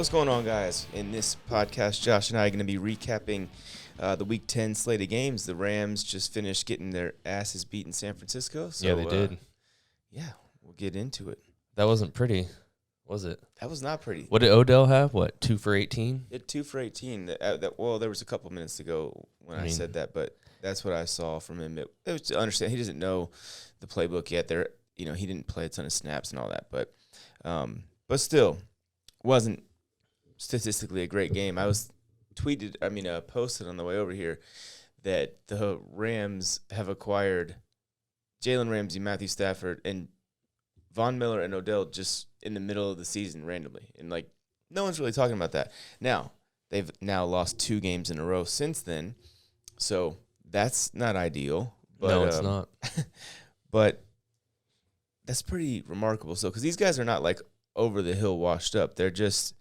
What's going on, guys? In this podcast, Josh and I are going to be recapping the Week 10 slate of games. The Rams just finished getting their asses beat in San Francisco. So, yeah, they did. Yeah, we'll get into it. That wasn't pretty, was it? That was not pretty. What did Odell have? What, 2 for 18? It 2 for 18. Well, there was a couple minutes ago when I said that, but that's what I saw from him. It was to understand he doesn't know the playbook yet. He didn't play a ton of snaps and all that, but still wasn't statistically a great game. I was posted on the way over here that the Rams have acquired Jalen Ramsey, Matthew Stafford, and Von Miller and Odell just in the middle of the season randomly. And, no one's really talking about that. Now, they've now lost 2 games in a row since then, so that's not ideal. But, no, it's not. But that's pretty remarkable. So, because these guys are not, over the hill washed up. They're just,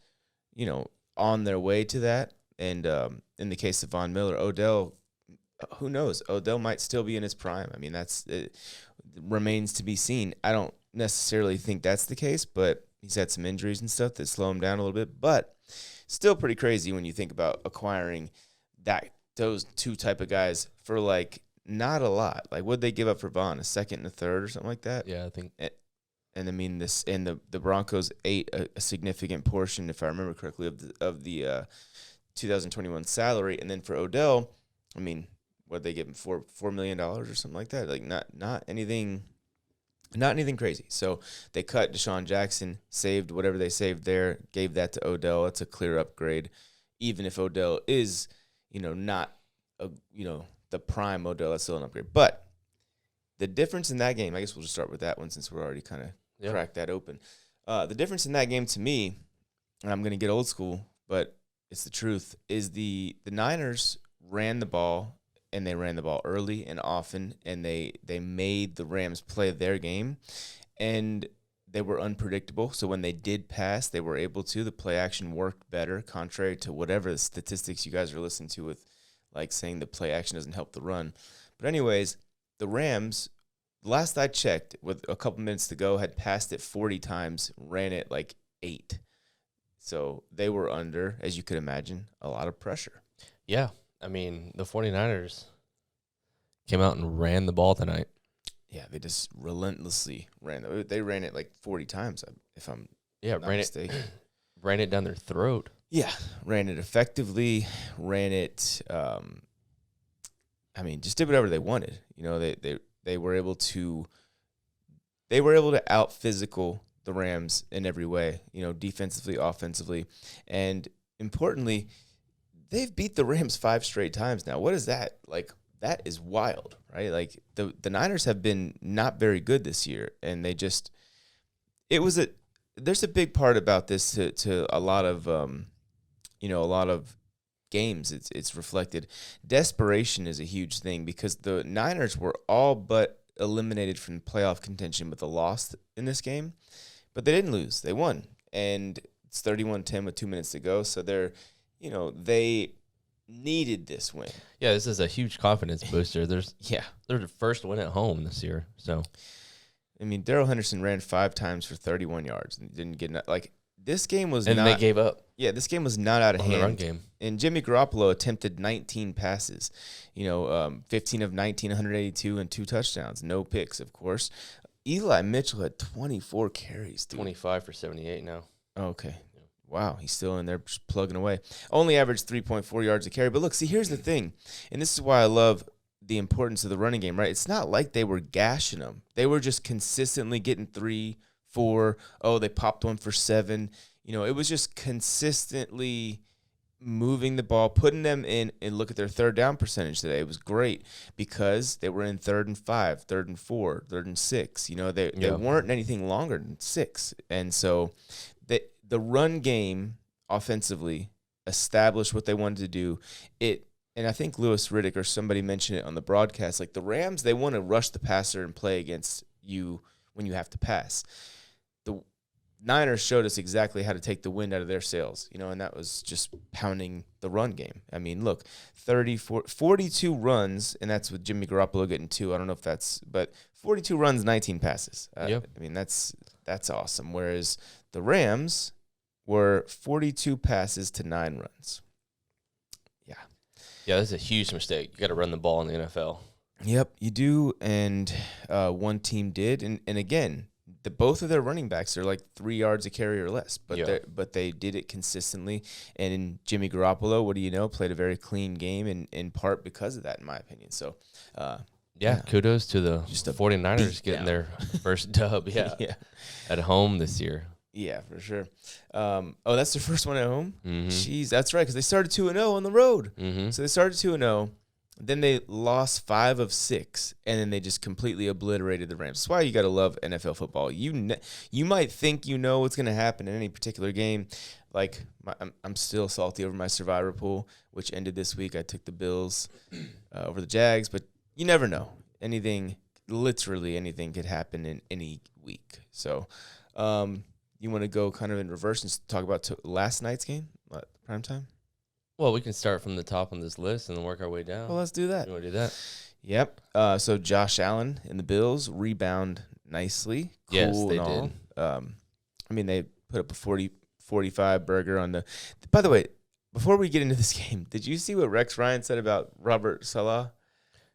on their way to that. And in the case of Von Miller, Odell, who knows? Odell might still be in his prime. I mean, it remains to be seen. I don't necessarily think that's the case, but he's had some injuries and stuff that slow him down a little bit. But still pretty crazy when you think about acquiring those 2 type of guys for, not a lot. What'd they give up for Von? A second and a third or something like that? Yeah, I think. And the Broncos ate a significant portion, if I remember correctly, of the 2021 salary. And then for Odell, what they give him, $4 million or something like that? Not anything crazy. So they cut Desean Jackson, saved whatever they saved there, gave that to Odell. It's a clear upgrade, even if Odell is, not the prime Odell. That's still an upgrade. But the difference in that game, I guess we'll just start with that one since we're already kind of cracked that open. The difference in that game to me, and I'm going to get old school, but it's the truth, is the Niners ran the ball, and they ran the ball early and often, and they made the Rams play their game, and they were unpredictable. So when they did pass, they were able to. The play action worked better, contrary to whatever the statistics you guys are listening to with, saying the play action doesn't help the run. But anyways, the Rams, last I checked, with a couple minutes to go, had passed it 40 times, ran it 8. So they were under, as you could imagine, a lot of pressure. Yeah. The 49ers came out and ran the ball tonight. Yeah, they just relentlessly ran it. They ran it 40 times, if I'm not mistaken. Ran it down their throat. Yeah, ran it effectively, ran it, just did whatever they wanted. They were able to out physical the Rams in every way, defensively, offensively, and importantly, they've beat the Rams 5 straight times now. What is that? That is wild, right? The Niners have been not very good this year, and there's a big part about this to a lot of a lot of games. It's reflected. Desperation is a huge thing because the Niners were all but eliminated from playoff contention with a loss in this game, but they didn't lose. They won, and it's 31-10 with 2 minutes to go. So they needed this win. Yeah, this is a huge confidence booster. They're the first win at home this year. So, Darrell Henderson ran 5 times for 31 yards and didn't get this game was and not. They gave up. Yeah, this game was not out of hand. The run game. And Jimmy Garoppolo attempted 19 passes. 15 of 19, 182, and 2 touchdowns. No picks, of course. Eli Mitchell had 24 carries, dude. 25 for 78 now. Okay. Wow, he's still in there just plugging away. Only averaged 3.4 yards a carry. But look, see, here's the thing, and this is why I love the importance of the running game, right? It's not like they were gashing them. They were just consistently getting 3, 4. Oh, they popped one for 7. It was just consistently moving the ball, putting them in, and look at their third down percentage today. It was great because they were in 3rd and 5, 3rd and 4, 3rd and 6. They weren't anything longer than 6. And so the run game offensively established what they wanted to do. And I think Louis Riddick or somebody mentioned it on the broadcast, the Rams, they want to rush the passer and play against you when you have to pass. The Niners showed us exactly how to take the wind out of their sails, and that was just pounding the run game. Look, 42 runs, and that's with Jimmy Garoppolo getting 2. I don't know if but 42 runs, 19 passes. Yep. That's awesome. Whereas the Rams, were 42 passes to 9 runs. Yeah. Yeah, that's a huge mistake. You got to run the ball in the NFL. Yep, you do, and one team did, and again, both of their running backs are like 3 yards a carry or less, but they did it consistently. And in Jimmy Garoppolo, what do you know, played a very clean game, in part because of that, in my opinion. So, kudos to the 49ers getting their first dub, at home this year. Yeah, for sure. That's their first one at home? Mm-hmm. Jeez, that's right, because they started 2-0 on the road. Mm-hmm. So they started 2-0. Then they lost 5 of 6, and then they just completely obliterated the Rams. That's why you got to love NFL football. You might think you know what's going to happen in any particular game. Like, I'm still salty over my survivor pool, which ended this week. I took the Bills over the Jags, but you never know. Literally anything could happen in any week. So you want to go kind of in reverse and talk about last night's game, primetime? Well, we can start from the top on this list and then work our way down. Well, let's do that. You want to do that? Yep. So Josh Allen and the Bills rebound nicely. Cool. Yes, they did. They put up a 40-45 burger on the – by the way, before we get into this game, did you see what Rex Ryan said about Robert Saleh?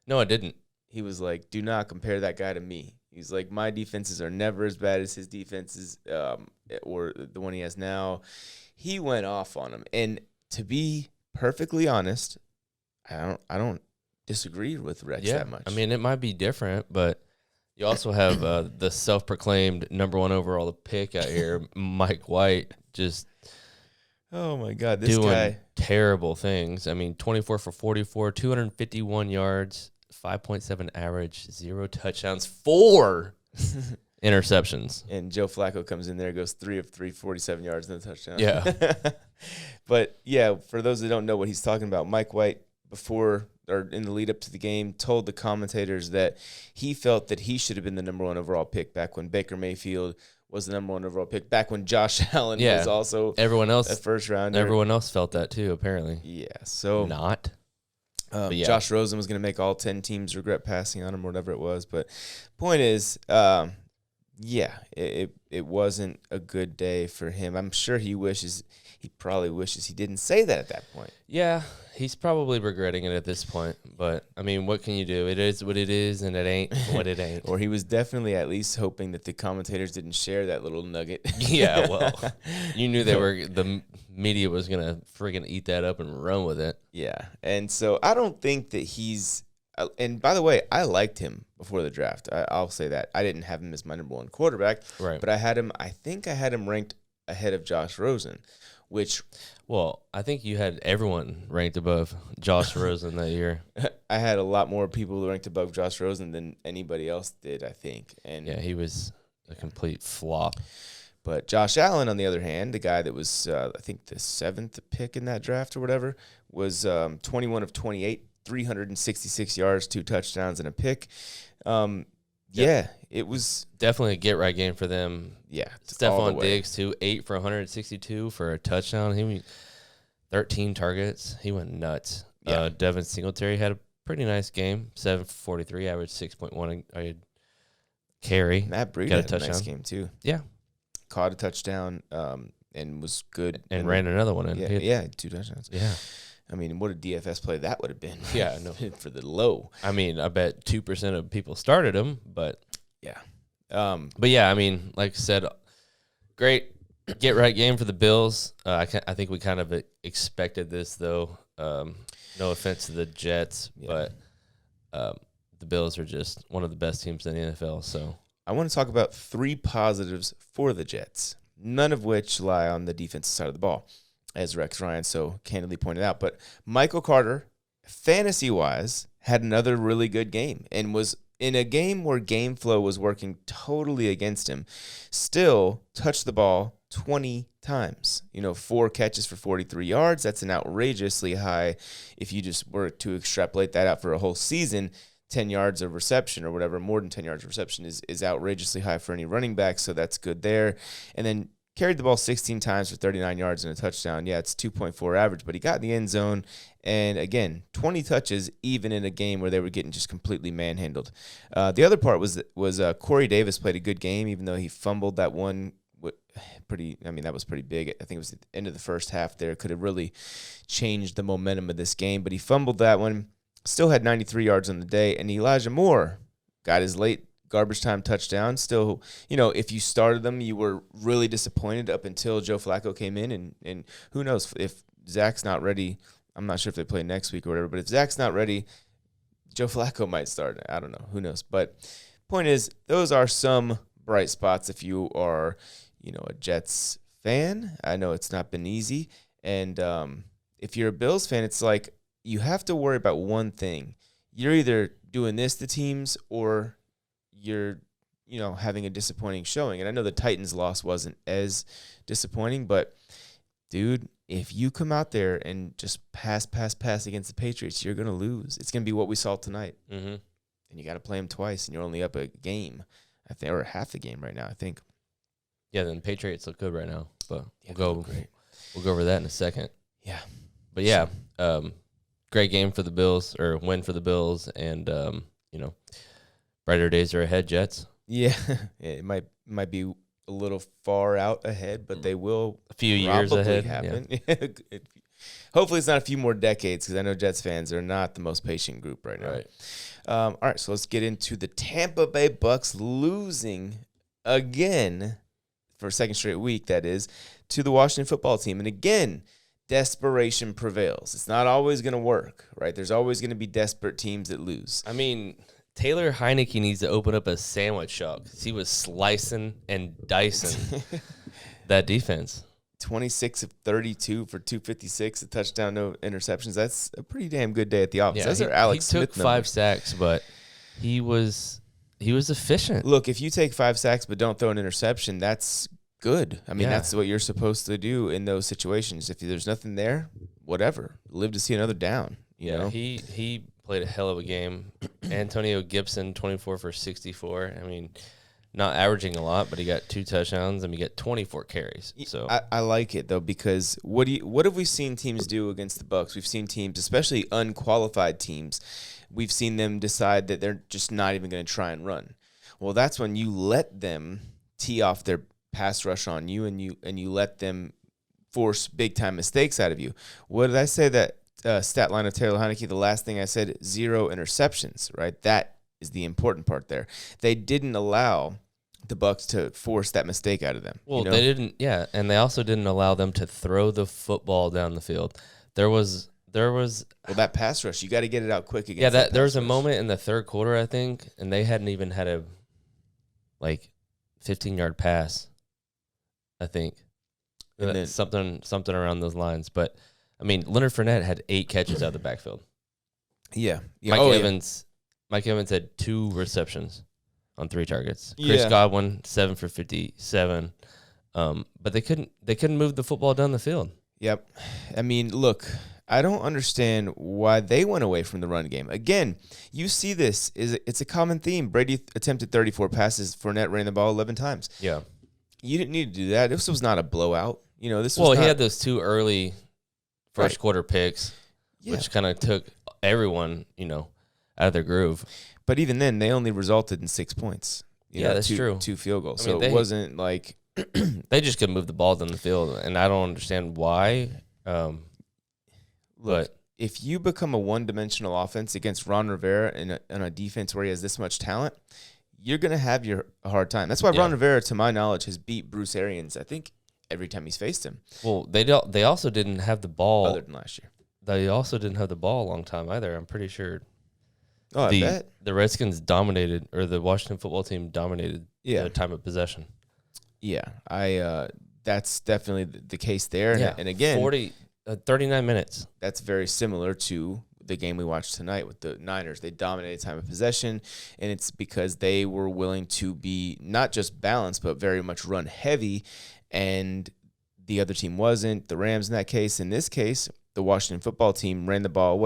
No, I didn't. He was like, do not compare that guy to me. He's like, my defenses are never as bad as his defenses or the one he has now. He went off on him. And to be perfectly honest, I don't disagree with Rex that much. I mean, it might be different, but you also have the self-proclaimed number 1 overall pick out here, Mike White, just oh my God, this doing guy terrible things. I mean, 24 for 44, 251 yards, 5.7 average, 0 touchdowns, 4 interceptions. And Joe Flacco comes in there, goes 3 of 3, 47 yards and a touchdown. Yeah. But, yeah, for those that don't know what he's talking about, Mike White, before or in the lead up to the game, told the commentators that he felt that he should have been the number 1 overall pick back when Baker Mayfield was the number 1 overall pick, back when Josh Allen was also a first rounder. Everyone else felt that too, apparently. Yeah, so not. Josh Rosen was going to make all 10 teams regret passing on him or whatever it was. But point is, it wasn't a good day for him. I'm sure he probably wishes he didn't say that at that point. Yeah, he's probably regretting it at this point. But, I mean, what can you do? It is what it is, and it ain't what it ain't. Or he was definitely at least hoping that the commentators didn't share that little nugget. Yeah, well, you knew the media was going to friggin' eat that up and run with it. Yeah, and so I don't think that he's – and by the way, I liked him before the draft. I'll say that. I didn't have him as my number 1 quarterback. Right. But I think I had him ranked ahead of Josh Rosen, which – well, I think you had everyone ranked above Josh Rosen that year. I had a lot more people ranked above Josh Rosen than anybody else did, I think. And yeah, he was a complete flop. But Josh Allen, on the other hand, the guy that was, I think, the 7th pick in that draft or whatever, was 21 of 28, 366 yards, 2 touchdowns, and a pick. Yeah, it was definitely a get-right game for them. Yeah. Stephon Diggs, too, 8 for 162 for a touchdown. He went 13 targets. He went nuts. Yeah. Devin Singletary had a pretty nice game, 7 for 43, averaged 6.1 a carry. Matt Breida had a nice game, too. Yeah. Caught a touchdown and was good. And ran another one in. Yeah, 2 touchdowns. Yeah. I mean, what a DFS play that would have been. Yeah, no. For the low. I mean, I bet 2% of people started him, but yeah. But yeah, I mean, like I said, great get right game for the Bills. I think we kind of expected this though. No offense to the Jets, but the Bills are just one of the best teams in the NFL. So I want to talk about 3 positives for the Jets, none of which lie on the defensive side of the ball, as Rex Ryan so candidly pointed out. But Michael Carter, fantasy-wise, had another really good game and was in a game where game flow was working totally against him, still touched the ball 20 times. 4 catches for 43 yards. That's an outrageously high. If you just were to extrapolate that out for a whole season, 10 yards of reception or whatever, more than 10 yards of reception is outrageously high for any running back, so that's good there. And then carried the ball 16 times for 39 yards and a touchdown. Yeah, it's 2.4 average, but he got in the end zone. And again, 20 touches, even in a game where they were getting just completely manhandled. The other part was Corey Davis played a good game, even though he fumbled that one that was pretty big. I think it was at the end of the first half there. Could have really changed the momentum of this game, but he fumbled that one. Still had 93 yards on the day, and Elijah Moore got his late garbage time touchdown. Still, if you started them, you were really disappointed up until Joe Flacco came in, and who knows if Zach's not ready. I'm not sure if they play next week or whatever, but if Zach's not ready, Joe Flacco might start. I don't know. Who knows? But point is, those are some bright spots if you are, a Jets fan. I know it's not been easy. And if you're a Bills fan, it's like you have to worry about one thing. You're either doing this to teams or you're, having a disappointing showing. And I know the Titans' loss wasn't as disappointing, but, dude, if you come out there and just pass against the Patriots, you're going to lose. It's going to be what we saw tonight. Mm-hmm. And you got to play them twice, and you're only up a game, I think, or half a game right now, I think. Yeah, then Patriots look good right now, but we'll go over that in a second. Yeah. But, yeah, great game for the Bills, or win for the Bills, and, brighter days are ahead, Jets. Yeah, it might be a little far out ahead, but they will a few years ahead happen. Yeah. Hopefully it's not a few more decades, because I know Jets fans are not the most patient group right now. Right. All right, so let's get into the Tampa Bay Bucks losing again for a second straight week, that is, to the Washington football team. And again, desperation prevails. It's not always going to work, right? There's always going to be desperate teams that lose. I mean, Taylor Heineke needs to open up a sandwich shop because he was slicing and dicing that defense. 26 of 32 for 256, a touchdown, no interceptions. That's a pretty damn good day at the office. Yeah, Those are Alex Smith took 5 sacks, but he was efficient. Look, if you take 5 sacks but don't throw an interception, that's good. I mean, that's what you're supposed to do in those situations. If there's nothing there, whatever. Live to see another down. You know? He played a hell of a game. Antonio Gibson, 24 for 64. I mean, not averaging a lot, but he got 2 touchdowns and he got 24 carries. So I like it though, because what have we seen teams do against the Bucks? We've seen teams, especially unqualified teams, we've seen them decide that they're just not even going to try and run. Well, that's when you let them tee off their pass rush on you, and you let them force big time mistakes out of you. What did I say that stat line of Taylor Heineke? The last thing I said, 0 interceptions. Right, that is the important part there. They didn't allow the Bucks to force that mistake out of them. Well, they didn't. Yeah, and they also didn't allow them to throw the football down the field. There was that pass rush. You got to get it out quick against. Yeah, there was a moment in the third quarter, I think, and they hadn't even had a 15-yard pass, I think. And then, something around those lines. But I mean, Leonard Fournette had 8 catches out of the backfield. Yeah. Mike Evans had 2 receptions on 3 targets. Chris Godwin, 7 for 57. But they couldn't move the football down the field. Yep. I mean, look, I don't understand why they went away from the run game. Again, you see this. It's a common theme. Brady attempted 34 passes. Fournette ran the ball 11 times. Yeah. You didn't need to do that. This was not a blowout. He had those 2 early first quarter picks, which kind of took everyone, out of their groove. But even then, they only resulted in 6 points. That's true. 2 field goals. So it wasn't like they just couldn't move the ball down the field, and I don't understand why. Look, if you become a one-dimensional offense against Ron Rivera in a defense where he has this much talent, you're going to have a hard time. That's why Ron Rivera, to my knowledge, has beat Bruce Arians, I think, every time he's faced him. Well, they also didn't have the ball. Other than last year. They also didn't have the ball a long time either, I'm pretty sure. Oh, I bet. The Redskins dominated, or the Washington football team dominated the time of possession. Yeah, that's definitely the case there. And again, 39 minutes. That's very similar to the game we watched tonight with the Niners. They dominated time of possession, and it's because they were willing to be not just balanced, but very much run heavy, and the other team wasn't. The Rams in that case. In this case, the Washington football team ran the ball,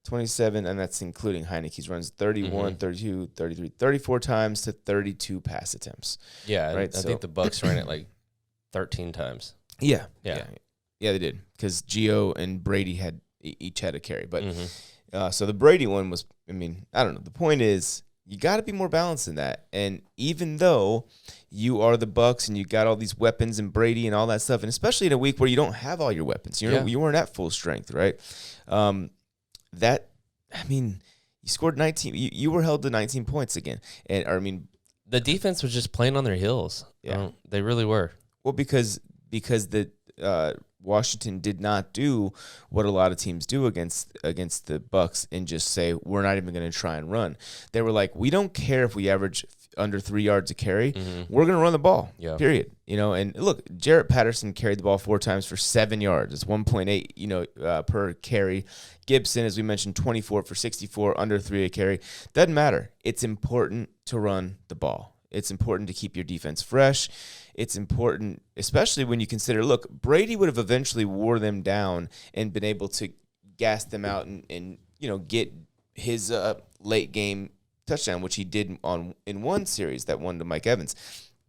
27, and that's including Heineke's runs, 31, 32, 33, 34 times to 32 pass attempts. Yeah, right? I think the Bucks ran it 13 times. Yeah, they did, because Gio and Brady each had a carry. But so the Brady one was, I don't know. The point is, You got to be more balanced than that. And even though you are the Bucks and you got all these weapons and Brady and all that stuff, and especially in a week where you don't have all your weapons, you weren't at full strength, right? You scored 19. You were held to 19 points again, and the defense was just playing on their heels. Yeah, they really were. Well, because the Washington did not do what a lot of teams do against the Bucks and just say, we're not even going to try and run. They were like, we don't care if we average under 3 yards a carry. Mm-hmm. We're going to run the ball, period. And look, Jarrett Patterson carried the ball 4 times for 7 yards. It's 1.8, per carry. Gibson, as we mentioned, 24 for 64, under 3 a carry. Doesn't matter. It's important to run the ball. It's important to keep your defense fresh. It's important, especially when you consider, look, Brady would have eventually wore them down and been able to gas them out and get his late game touchdown, which he did in one series, that one to Mike Evans.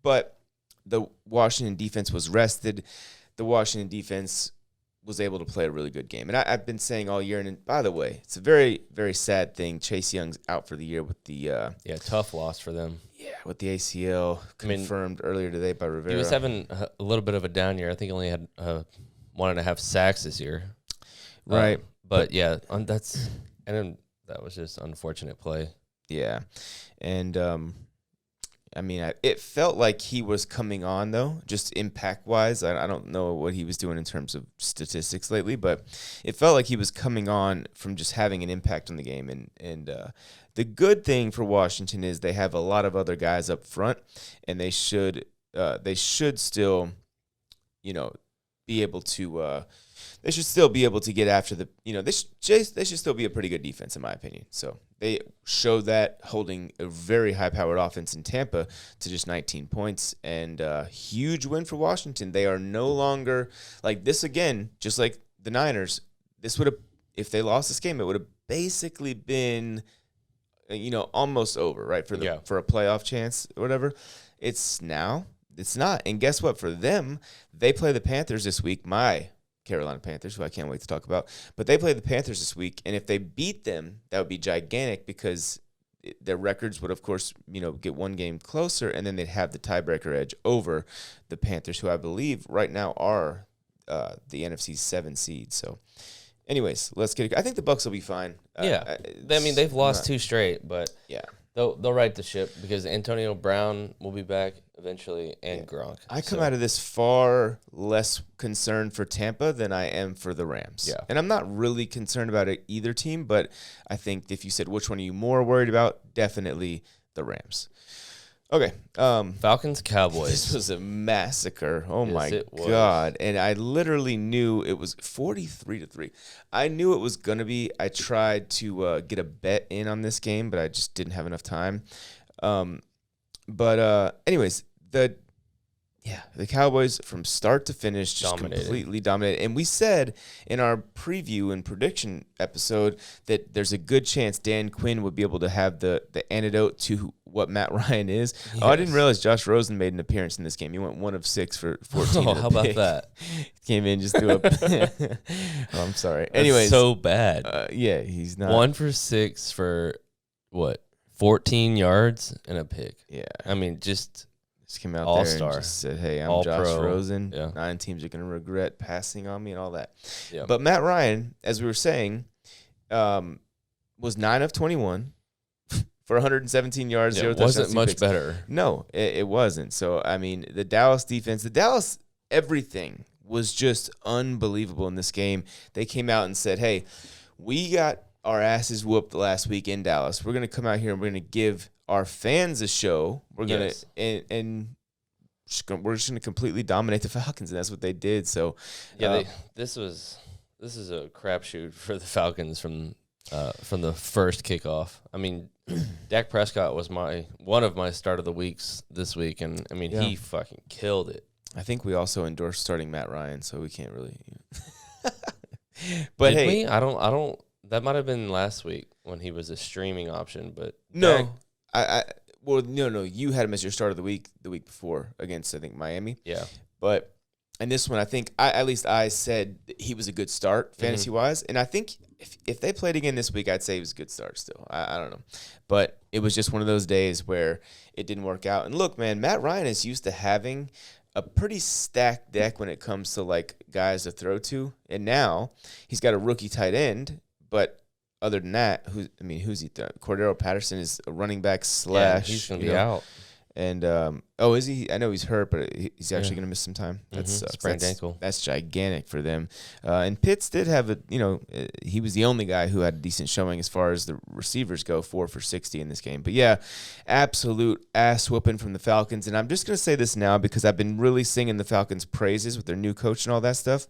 But the Washington defense was rested. The Washington defense was able to play a really good game. And I've been saying all year, and by the way, it's a very, very sad thing. Chase Young's out for the year with the tough loss for them. Yeah, with the ACL confirmed earlier today by Rivera. He was having a little bit of a down year. I think he only had 1.5 sacks this year. Right. But that was just unfortunate play. Yeah. And it felt like he was coming on, though, just impact-wise. I don't know what he was doing in terms of statistics lately, but it felt like he was coming on from just having an impact on the game. And the good thing for Washington is they have a lot of other guys up front, and they should still, be able to they should still be able to get after the, they should still be a pretty good defense, in my opinion. So they showed that, holding a very high-powered offense in Tampa to just 19 points, and a huge win for Washington. They are no longer like this again, just like the Niners. This would have, if they lost this game, it would have basically been, almost over, right, for a playoff chance or whatever. It's not. And guess what? For them, they play the Panthers this week. My Carolina Panthers, who I can't wait to talk about. But they play the Panthers this week, and if they beat them, that would be gigantic because their records would, of course, get one game closer, and then they'd have the tiebreaker edge over the Panthers, who I believe right now are the NFC's 7 seed. So, anyways, let's get it. I think the Bucks will be fine. They've lost 2 straight, but they'll right the ship because Antonio Brown will be back eventually, and Gronk. I come out of this far less concerned for Tampa than I am for the Rams. Yeah. And I'm not really concerned about either team, but I think if you said which one are you more worried about, definitely the Rams. Okay. Falcons, Cowboys. This was a massacre. Oh, yes, my God. And I literally knew it was 43-3. I knew it was going to be. I tried to get a bet in on this game, but I just didn't have enough time. Anyways, the Cowboys from start to finish just completely dominated. And we said in our preview and prediction episode that there's a good chance Dan Quinn would be able to have the antidote to what Matt Ryan is. Yes. Oh, I didn't realize Josh Rosen made an appearance in this game. He went 1 of 6 for 14. Oh, how about that? Came in just threw a I'm sorry. Anyways, so bad. He's not 1 for 6 for what? 14 yards and a pick. Yeah. Just came out All-star. there and just said, hey, I'm All Josh pro. Rosen. Yeah. 9 teams are going to regret passing on me and all that. Yeah. But Matt Ryan, as we were saying, was 9 of 21 for 117 yards, 0 touchdowns. It wasn't much better. No, it wasn't. So, the Dallas defense, everything was just unbelievable in this game. They came out and said, hey, we got our asses whooped last week in Dallas. We're going to come out here and we're going to give our fans a show. We're going to we're just going to completely dominate the Falcons, and that's what they did. So this is a crapshoot for the Falcons from the first kickoff. Dak Prescott was one of my start of the weeks this week, and he fucking killed it. I think we also endorsed starting Matt Ryan, so we can't really. But Did we? I don't. That might have been last week when he was a streaming option, but no, no. You had him as your start of the week before against, I think, Miami. Yeah, but And this one, I think, at least I said he was a good start fantasy-wise. And I think if they played again this week, I'd say it was a good start still. I don't know. But it was just one of those days where it didn't work out. And look, man, Matt Ryan is used to having a pretty stacked deck when it comes to, like, guys to throw to. And now he's got a rookie tight end. But other than that, who's he throwing? Cordero Patterson is a running back slash. He's going to be out. And, is he? I know he's hurt, but he's actually going to miss some time. That's sprained ankle. That's gigantic for them. And Pitts did have he was the only guy who had a decent showing as far as the receivers go, 4 for 60 in this game. But yeah, absolute ass whooping from the Falcons. And I'm just going to say this now because I've been really singing the Falcons' praises with their new coach and all that stuff.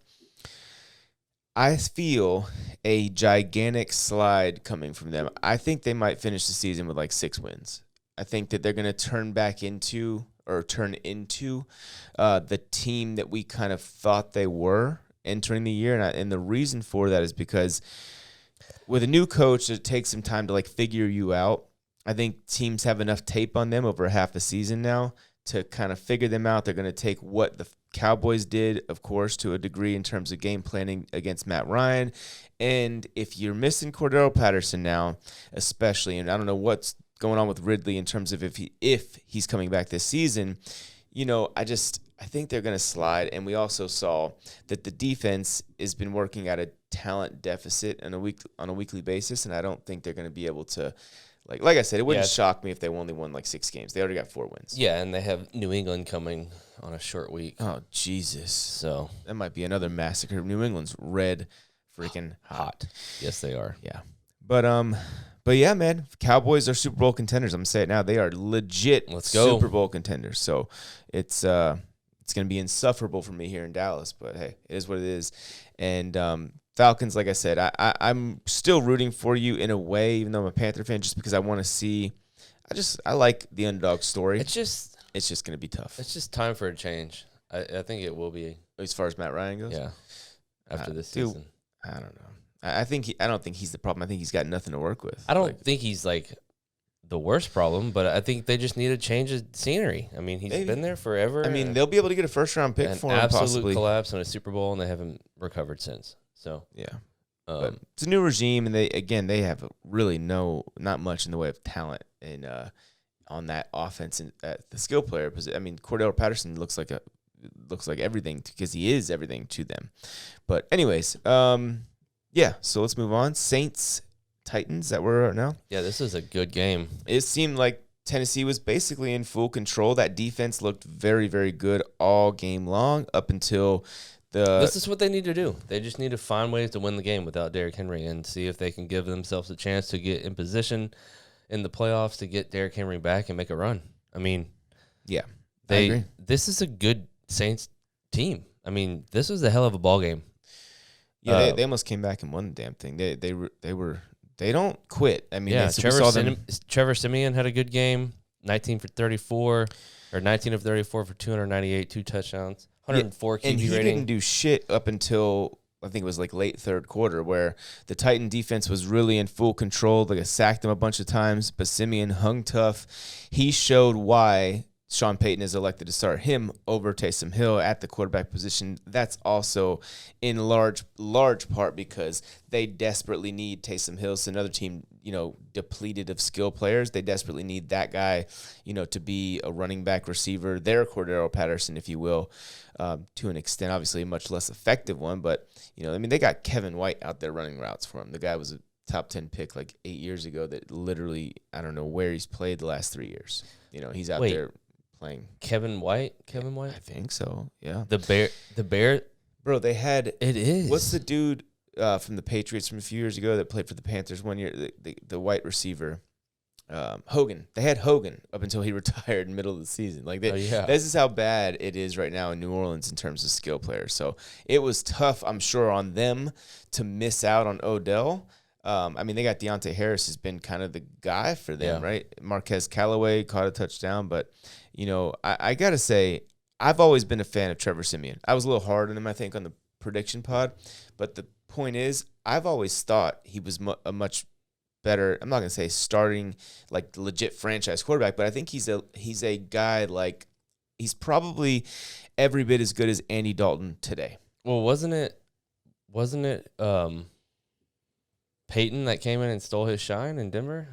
I feel a gigantic slide coming from them. I think they might finish the season with like 6 wins. I think that they're going to turn into the team that we kind of thought they were entering the year. And the reason for that is because with a new coach, it takes some time to, like, figure you out. I think teams have enough tape on them over half a season now to kind of figure them out. They're going to take what the Cowboys did, of course, to a degree in terms of game planning against Matt Ryan. And if you're missing Cordero Patterson now, especially, and I don't know what's going on with Ridley in terms of if he's coming back this season, I think they're going to slide. And we also saw that the defense has been working at a talent deficit on a weekly basis, and I don't think they're going to be able to, like I said, it wouldn't shock me if they only won like 6 games. They already got 4 wins. Yeah, and they have New England coming on a short week. Oh, Jesus. So that might be another massacre. New England's red freaking hot. Yes, they are. Yeah. But yeah, man, Cowboys are Super Bowl contenders. I'm going to say it now. They are legit Super Bowl contenders. So it's going to be insufferable for me here in Dallas. But, hey, it is what it is. And Falcons, like I said, I'm still rooting for you in a way, even though I'm a Panther fan, just because I want to see – I like the underdog story. It's just going to be tough. It's just time for a change. I think it will be. As far as Matt Ryan goes? Yeah, after this season. I don't know. I don't think he's the problem. I think he's got nothing to work with. I don't think he's like the worst problem, but I think they just need a change of scenery. I mean, he's been there forever. I mean, they'll be able to get a first-round pick for him, absolute possibly. Collapse on a Super Bowl, and they haven't recovered since. So yeah, but it's a new regime, and they have really not much in the way of talent and on that offense and the skill player. I mean, Cordero Patterson looks like everything because he is everything to them. But anyways, yeah, so let's move on. Saints, Titans, that we're at now. Yeah, this is a good game. It seemed like Tennessee was basically in full control. That defense looked very, very good all game long up until this is what they need to do. They just need to find ways to win the game without Derrick Henry and see if they can give themselves a chance to get in position in the playoffs to get Derrick Henry back and make a run. I mean, yeah, I agree. This is a good Saints team. I mean, this was a hell of a ball game. Yeah, they almost came back and won the damn thing. They don't quit. I mean, yeah, Trevor Siemian had a good game, 19 of 34 for 298, 2 touchdowns, 104 QB and he rating. Didn't do shit up until I think it was like late third quarter where the Titan defense was really in full control. They sacked him a bunch of times, but Siemian hung tough. He showed why Sean Payton has elected to start him over Taysom Hill at the quarterback position. That's also in large part because they desperately need Taysom Hill. So another team, depleted of skill players, they desperately need that guy, to be a running back receiver, their Cordero Patterson, if you will, to an extent. Obviously a much less effective one, but, they got Kevin White out there running routes for him. The guy was a top 10 pick like 8 years ago that literally, I don't know where he's played the last 3 years. He's out there playing. Kevin White? I think so, yeah. The Bear? Bro, they had... It is. What's the dude from the Patriots from a few years ago that played for the Panthers 1 year? The white receiver. Hogan. They had Hogan up until he retired in the middle of the season. This is how bad it is right now in New Orleans in terms of skill players. So it was tough, I'm sure, on them to miss out on Odell. They got Deontay Harris has been kind of the guy for them, right? Marquez Callaway caught a touchdown, but, I got to say, I've always been a fan of Trevor Siemian. I was a little hard on him, I think, on the prediction pod, but the point is, I've always thought he was a much better, I'm not going to say starting, like, legit franchise quarterback, but I think he's a guy like he's probably every bit as good as Andy Dalton today. Well, wasn't it Peyton that came in and stole his shine in Denver?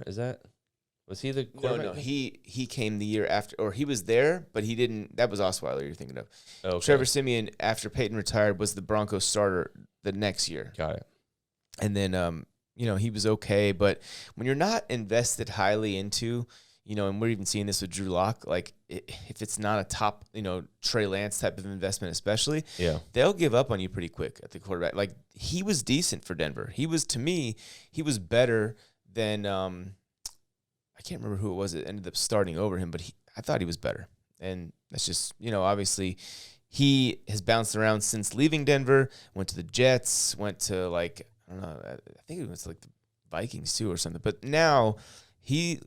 Was he the quarterback? No. He came the year after, or he was there, but he didn't. That was Osweiler you're thinking of. Okay. Trevor Siemian, after Peyton retired, was the Broncos starter the next year. Got it. And then, he was okay. But when you're not invested highly into, and we're even seeing this with Drew Lock, like if it's not a top, Trey Lance type of investment especially, they'll give up on you pretty quick at the quarterback. Like, he was decent for Denver. To me, he was better than I can't remember who it was that ended up starting over him, but I thought he was better. And that's just, obviously he has bounced around since leaving Denver, went to the Jets, went to I don't know, I think it was like the Vikings too or something. But now he,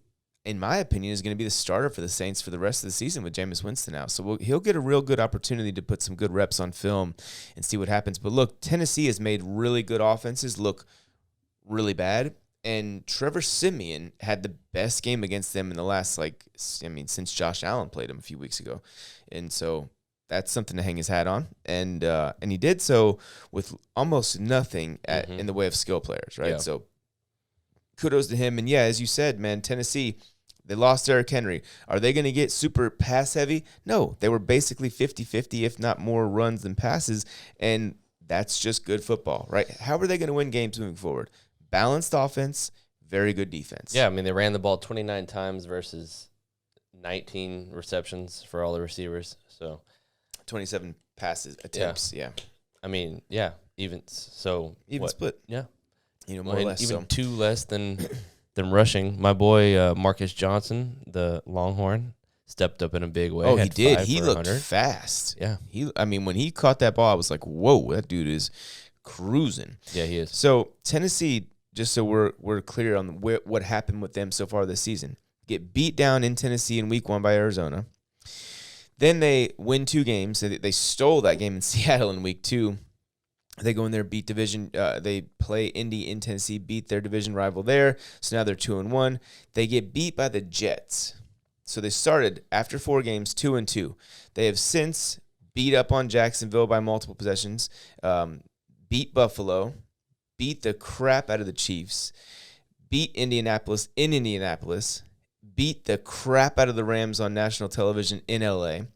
in my opinion, is going to be the starter for the Saints for the rest of the season with Jameis Winston out. So he'll get a real good opportunity to put some good reps on film and see what happens. But look, Tennessee has made really good offenses look really bad. And Trevor Siemian had the best game against them in the last, since Josh Allen played him a few weeks ago. And so that's something to hang his hat on. And he did so with almost nothing in the way of skill players, right? Yeah. So kudos to him. And, yeah, as you said, man, Tennessee, they lost Derrick Henry. Are they going to get super pass-heavy? No. They were basically 50-50, if not more runs than passes. And that's just good football, right? How are they going to win games moving forward? Balanced offense, very good defense. Yeah, I mean, they ran the ball 29 times versus 19 receptions for all the receivers. So 27 passes attempts, yeah. I mean, yeah, even split. Yeah. More or less. Even two less than rushing. My boy Marcus Johnson, the Longhorn, stepped up in a big way. Oh, he did. He looked fast. Yeah. When he caught that ball, I was like, whoa, that dude is cruising. Yeah, he is. So Tennessee, just so we're clear on what happened with them so far this season, get beat down in Tennessee in week 1 by Arizona. Then they win 2 games. They stole that game in Seattle in week 2. They go in there, beat division. They play Indy in Tennessee, beat their division rival there. So now they're 2-1. They get beat by the Jets. So they started after 4 games 2-2. They have since beat up on Jacksonville by multiple possessions. Beat Buffalo, beat the crap out of the Chiefs, beat Indianapolis in Indianapolis, beat the crap out of the Rams on national television in L.A.,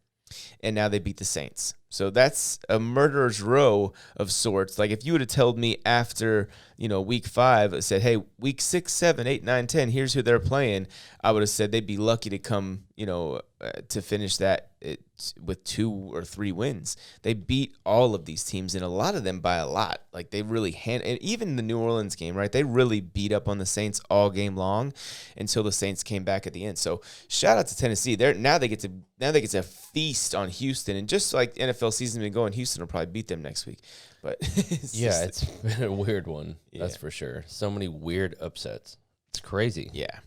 and now they beat the Saints. So that's a murderer's row of sorts. Like, if you would have told me after, week 5, I said, hey, week 6, 7, 8, 9, 10, here's who they're playing, I would have said they'd be lucky to come, to finish that with 2 or 3 wins. They beat all of these teams, and a lot of them by a lot. Like, they really and even the New Orleans game, right? They really beat up on the Saints all game long until the Saints came back at the end. So shout out to Tennessee. Now they get to feast on Houston, and just like NFL season been going, Houston will probably beat them next week. But it's been a weird one. Yeah. That's for sure. So many weird upsets. It's crazy. Yeah.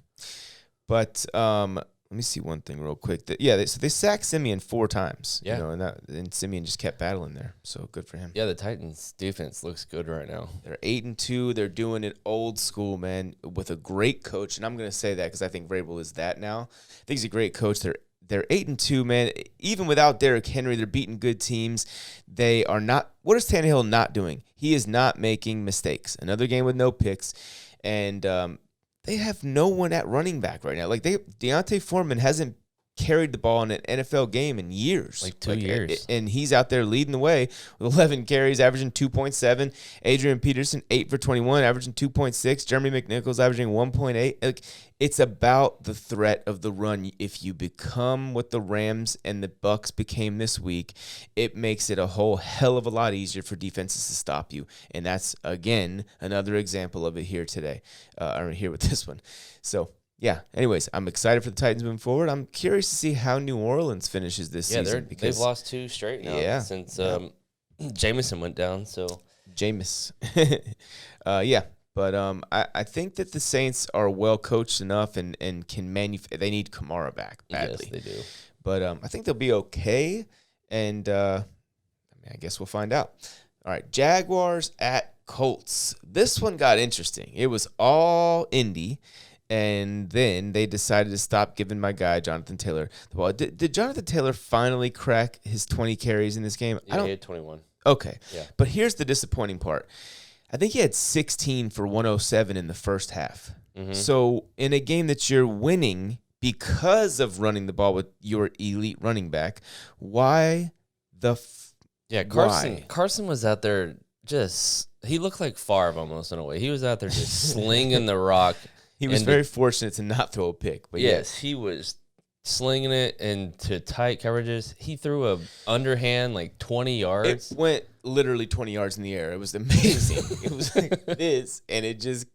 But let me see one thing real quick. So they sacked Siemian 4 times. Yeah. And Siemian just kept battling there. So good for him. Yeah, the Titans defense looks good right now. They're 8-2. They're doing it old school, man, with a great coach. And I'm going to say that because I think Vrabel is that now. I think he's a great coach. They're 8-2, man. Even without Derrick Henry, they're beating good teams. They are not. What is Tannehill not doing? He is not making mistakes. Another game with no picks, and they have no one at running back right now. Like, Deontay Foreman hasn't carried the ball in an NFL game in years. Like 2 years. And he's out there leading the way with 11 carries, averaging 2.7. Adrian Peterson, 8 for 21, averaging 2.6. Jeremy McNichols, averaging 1.8. Like, it's about the threat of the run. If you become what the Rams and the Bucks became this week, it makes it a whole hell of a lot easier for defenses to stop you. And that's, again, another example of it here today, or here with this one. So, yeah, anyways, I'm excited for the Titans moving forward. I'm curious to see how New Orleans finishes this season. They've lost 2 straight now since Jameson went down. So Jameis. Yeah. But I think that the Saints are well coached enough and can they need Kamara back badly. Yes, they do. But I think they'll be okay. And I guess we'll find out. All right, Jaguars at Colts. This one got interesting. It was all Indy. and then they decided to stop giving my guy Jonathan Taylor the ball. Did Jonathan Taylor finally crack his 20 carries in this game? Yeah, he had 21. Okay. Yeah. But here's the disappointing part. I think he had 16 for 107 in the first half. Mm-hmm. So in a game that you're winning because of running the ball with your elite running back, why the Carson was out there he looked like Favre almost in a way. He was out there just slinging the rock. He was very fortunate to not throw a pick. But yes, he was slinging it into tight coverages. He threw a underhand like 20 yards. It went literally 20 yards in the air. It was amazing. It was like this, and it just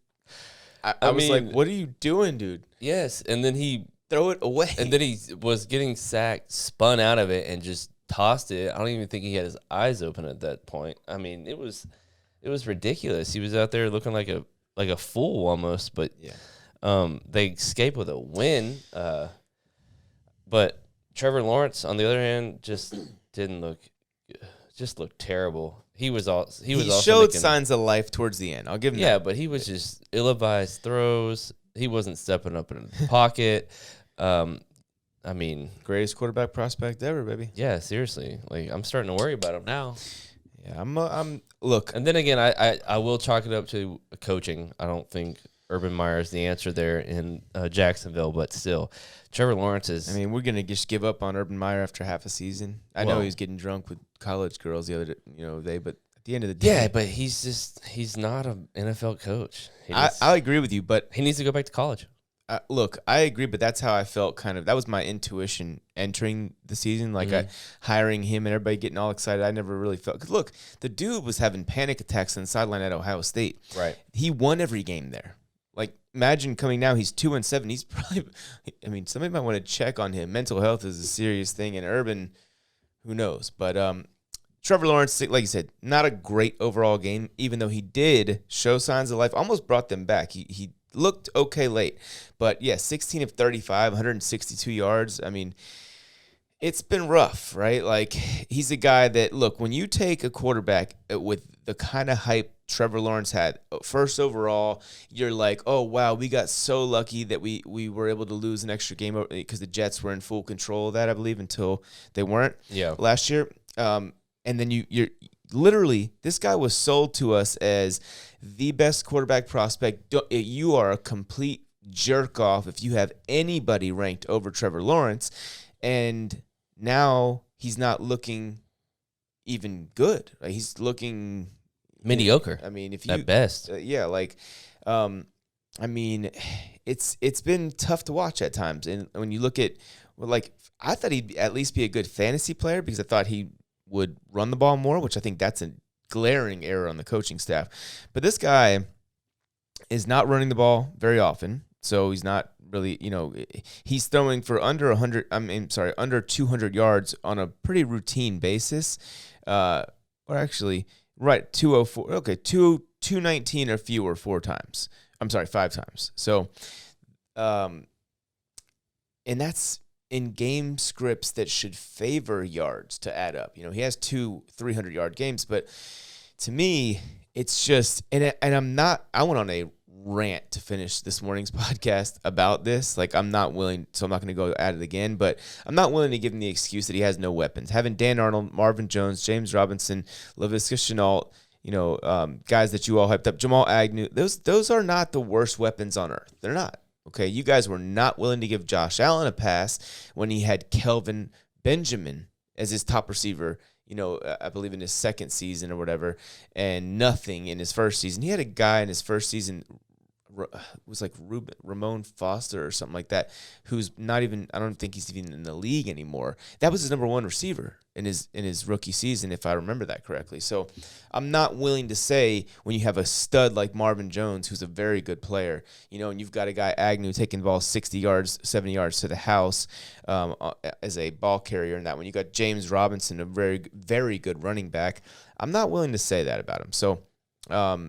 I was like, what are you doing, dude? Yes, and then he throw it away. And then he was getting sacked, spun out of it, and just tossed it. I don't even think he had his eyes open at that point. I mean, it was ridiculous. He was out there looking like a fool almost, but they escaped with a win. But Trevor Lawrence, on the other hand, just looked terrible. He showed signs of life towards the end. I'll give him that. Yeah, but he was just ill-advised throws. He wasn't stepping up in the pocket. I mean, greatest quarterback prospect ever, baby. Yeah, seriously. Like, I'm starting to worry about him now. Yeah, I'm look. And then again, I will chalk it up to coaching. I don't think Urban Meyer is the answer there in Jacksonville, but still, Trevor Lawrence is. I mean, we're gonna just give up on Urban Meyer after half a season. I know he was getting drunk with college girls the other day, but at the end of the day, yeah, but he's not an NFL coach. I agree with you, but he needs to go back to college. Look, I agree, but that's how I felt. That was my intuition entering the season, hiring him and everybody getting all excited. I never really felt. Cause look, the dude was having panic attacks on the sideline at Ohio State. Right. He won every game there. Like, imagine coming now. He's 2-7. He's probably. I mean, somebody might want to check on him. Mental health is a serious thing, and Urban, who knows? But Trevor Lawrence, like you said, not a great overall game. Even though he did show signs of life, almost brought them back. He looked okay late. But, yeah, 16 of 35, 162 yards. I mean, it's been rough, right? Like, he's a guy that, look, when you take a quarterback with the kind of hype Trevor Lawrence had, first overall, you're like, oh, wow, we got so lucky that we were able to lose an extra game because the Jets were in full control of that, I believe, until they weren't last year. And then you're literally, this guy was sold to us as the best quarterback prospect. You are a complete jerk off if you have anybody ranked over Trevor Lawrence. And now he's not looking even good. Like, he's looking mediocre. I mean, if at best, I mean, it's been tough to watch at times. And when you look at, I thought he'd at least be a good fantasy player because I thought he would run the ball more, which I think that's a glaring error on the coaching staff. But this guy is not running the ball very often, so he's not really, he's throwing for under 200 yards on a pretty routine basis. Or actually, right, 204. Okay, 219 or fewer 5 times. So, and that's in game scripts that should favor yards to add up. He has 2 300-yard games, but to me, it's just, and I went on a rant to finish this morning's podcast about this. Like, I'm not willing, so I'm not going to go at it again, but I'm not willing to give him the excuse that he has no weapons. Having Dan Arnold, Marvin Jones, James Robinson, Laviska Shenault, guys that you all hyped up, Jamal Agnew, those are not the worst weapons on earth. They're not. Okay, you guys were not willing to give Josh Allen a pass when he had Kelvin Benjamin as his top receiver, I believe in his second season or whatever, and nothing in his first season. He had a guy in his first season, was like Ramon Foster or something like that, who's not even, I don't think he's even in the league anymore. That was his number 1 receiver in his rookie season, if I remember that correctly. So I'm not willing to say when you have a stud like Marvin Jones, who's a very good player, and you've got a guy, Agnew, taking the ball 60 yards, 70 yards to the house as a ball carrier, and that when you got James Robinson, a very, very good running back, I'm not willing to say that about him. So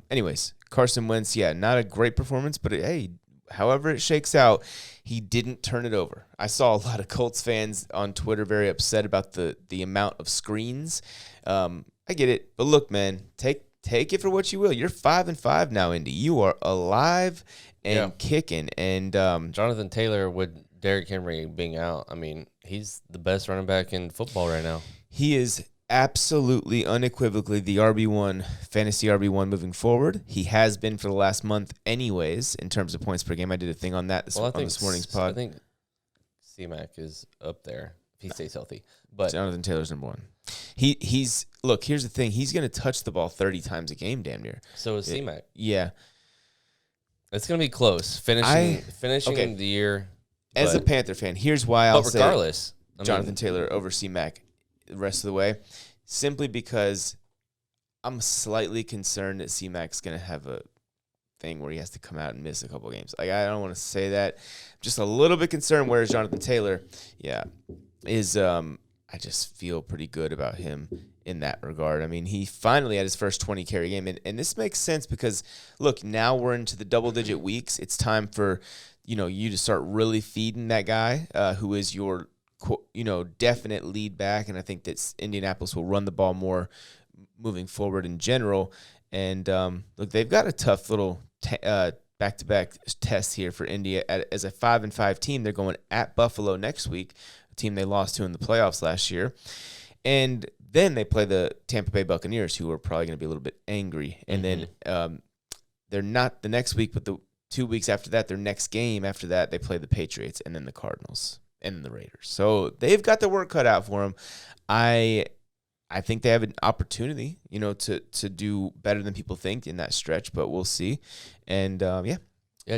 anyways, Carson Wentz, not a great performance, but hey, however it shakes out, he didn't turn it over. I saw a lot of Colts fans on Twitter very upset about the amount of screens. I get it, but look, man, take take it for what you will. You're 5-5 now, Indy. You are alive and kicking. And Jonathan Taylor with Derrick Henry being out, I mean, he's the best running back in football right now. He is absolutely, unequivocally the RB1, fantasy RB1 moving forward. He has been for the last month anyways in terms of points per game. I did a thing on that on this morning's pod. I think C-Mac is up there if he stays healthy. But Jonathan Taylor's number one. He's look, here's the thing. He's going to touch the ball 30 times a game damn near. So is C-Mac. Yeah. It's going to be close. Finishing the year. As a Panther fan, here's why I'll say regardless, Jonathan Taylor over C-Mac the rest of the way, simply because I'm slightly concerned that C-Mac's going to have a thing where he has to come out and miss a couple games. Like, I don't want to say that. I'm just a little bit concerned, whereas Jonathan Taylor, is I just feel pretty good about him in that regard. I mean, he finally had his first 20-carry game, and this makes sense because, look, now we're into the double-digit weeks. It's time for, you to start really feeding that guy who is your definite lead back, and I think that Indianapolis will run the ball more moving forward in general. And look, they've got a tough little back-to-back test here for India as a 5-5 team. They're going at Buffalo next week, a team they lost to in the playoffs last year, and then they play the Tampa Bay Buccaneers, who are probably going to be a little bit angry. And then they're not the next week, but the 2 weeks after that, their next game after that, they play the Patriots and then the Cardinals and the Raiders. So they've got their work cut out for them. I think they have an opportunity, to do better than people think in that stretch, but we'll see. And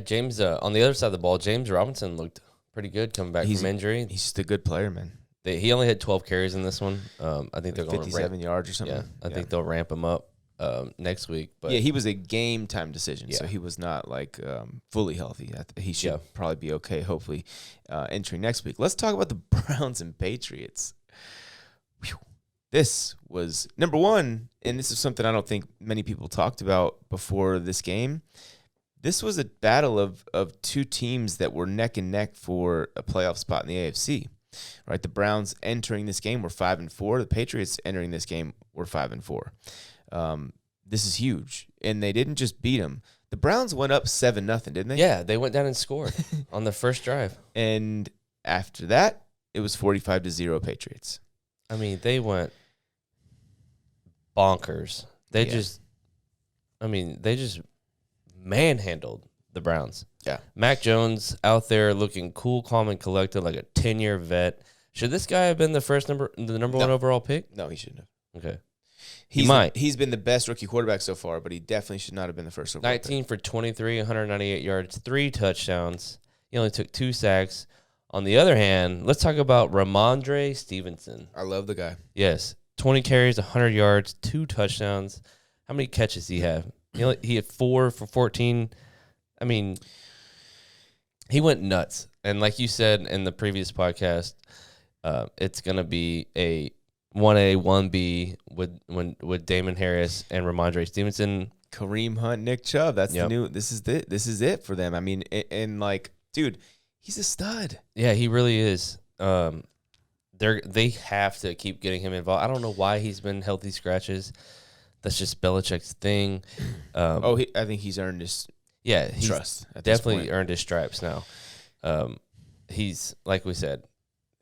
James on the other side of the ball, James Robinson looked pretty good coming back from injury. He's just a good player, man. He only had 12 carries in this one. I think they're going 57 yards or something. Yeah, I think they'll ramp him up next week. But he was a game time decision, so he was not fully healthy. He should probably be okay, hopefully, entering next week. Let's talk about the Browns and Patriots. Whew. This was number one, and this is something I don't think many people talked about before this game. This was a battle of two teams that were neck and neck for a playoff spot in the AFC. Right, the Browns entering this game were 5-4. The Patriots entering this game were 5-4. This is huge, and they didn't just beat them. The Browns went up 7-0, didn't they? Yeah, they went down and scored on the first drive, and after that, it was 45-0 Patriots. I mean, they went bonkers. They just manhandled the Browns. Yeah. Mac Jones out there looking cool, calm, and collected like a 10-year vet. Should this guy have been the number one overall pick? No, he shouldn't have. Okay. He's been the best rookie quarterback so far, but he definitely should not have been the first overall 19 pick. for 23, 198 yards, 3 touchdowns. He only took 2 sacks. On the other hand, let's talk about Ramondre Stevenson. I love the guy. Yes. 20 carries, 100 yards, 2 touchdowns. How many catches did he have? He had 4 for 14. I mean, he went nuts. And like you said in the previous podcast, it's going to be a 1A, 1B with Damon Harris and Ramondre Stevenson. Kareem Hunt, Nick Chubb. That's the new. This is it for them. I mean, and dude, he's a stud. Yeah, he really is. They have to keep getting him involved. I don't know why he's been healthy scratches. That's just Belichick's thing. I think he's earned his trust. Definitely earned his stripes now. He's, like we said,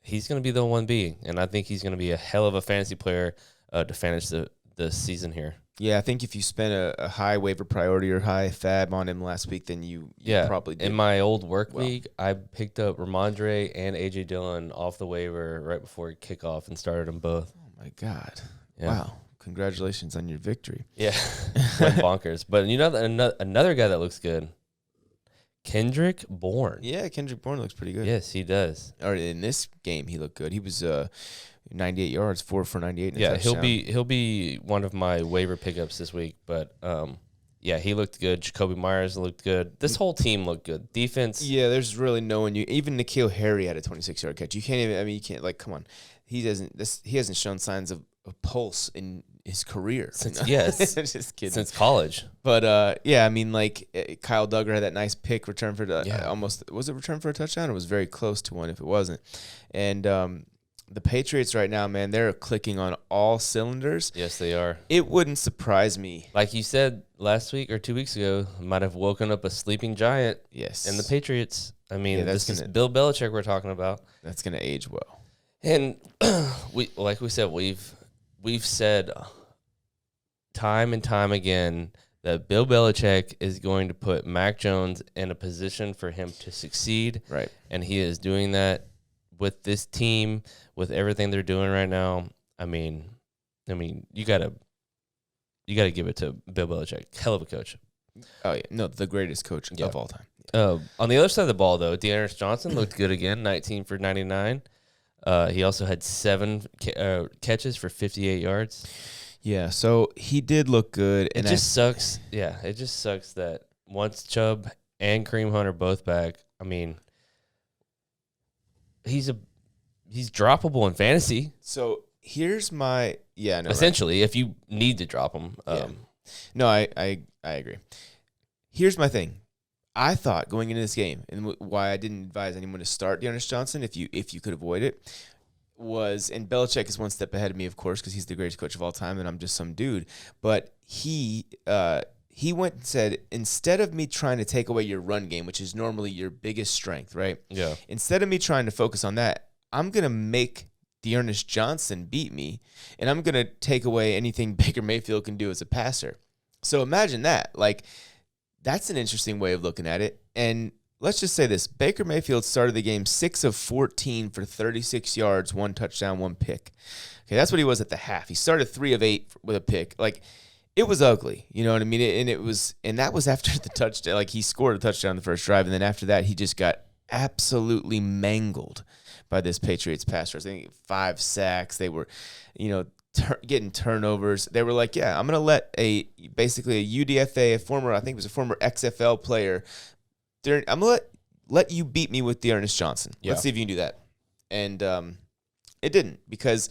he's going to be the 1B, and I think he's going to be a hell of a fantasy player to finish the season here. Yeah, I think if you spent a high waiver priority or high fab on him last week, then you probably did. In my old work league, I picked up Ramondre and A.J. Dillon off the waiver right before kickoff and started them both. Oh, my God. Yeah. Wow. Congratulations on your victory. Yeah, went bonkers. But another guy that looks good, Kendrick Bourne. Yeah, Kendrick Bourne looks pretty good. Yes, he does. Or in this game, he looked good. He was 98 yards, 4 for 98. Yeah, he'll be one of my waiver pickups this week. But he looked good. Jacoby Myers looked good. This whole team looked good. Defense. Yeah, there's really no one. Even N'Keal Harry had a 26-yard catch. You can't even. I mean, you can't. Come on. He hasn't shown signs of a pulse in his career. Just kidding. Since college. But I mean, Kyle Duggar had that nice pick return for almost, was it return for a touchdown, or was very close to one if it wasn't. And the Patriots right now, man, they're clicking on all cylinders. Yes, they are. It wouldn't surprise me. Like you said last week or 2 weeks ago, might have woken up a sleeping giant. Yes. In the Patriots. I mean, this is gonna, Bill Belichick we're talking about. That's going to age well. And like we said, we've said time and time again that Bill Belichick is going to put Mac Jones in a position for him to succeed. Right. And he is doing that with this team, with everything they're doing right now. I mean, you gotta give it to Bill Belichick. Hell of a coach. Oh yeah, no, the greatest coach of all time. On the other side of the ball, though, Dearness Johnson looked good again, 19 for 99. He also had 7 catches for 58 yards. Yeah, so he did look good. It just sucks. Yeah, it just sucks that once Chubb and Kareem Hunt are both back, I mean, he's droppable in fantasy. So here's my essentially, if you need to drop him. No, I agree. Here's my thing. I thought going into this game, and why I didn't advise anyone to start Dearness Johnson if you could avoid it, was, and Belichick is one step ahead of me, of course, because he's the greatest coach of all time, and I'm just some dude. But he went and said, instead of me trying to take away your run game, which is normally your biggest strength, right? Yeah. Instead of me trying to focus on that, I'm gonna make Dearness Johnson beat me, and I'm gonna take away anything Baker Mayfield can do as a passer. So imagine that. Like, that's an interesting way of looking at it. And let's just say this. Baker Mayfield started the game 6 of 14 for 36 yards, 1 touchdown, 1 pick. Okay, that's what he was at the half. He started 3 of 8 with a pick. Like, it was ugly. You know what I mean? And that was after the touchdown. Like, he scored a touchdown the first drive, and then after that, he just got absolutely mangled by this Patriots pass rush. I think 5 sacks. They were, getting turnovers. They were like, yeah, I'm going to let basically a UDFA, I think it was a former XFL player, I'm going to let you beat me with Dearness Johnson. Yeah. Let's see if you can do that. And it didn't because,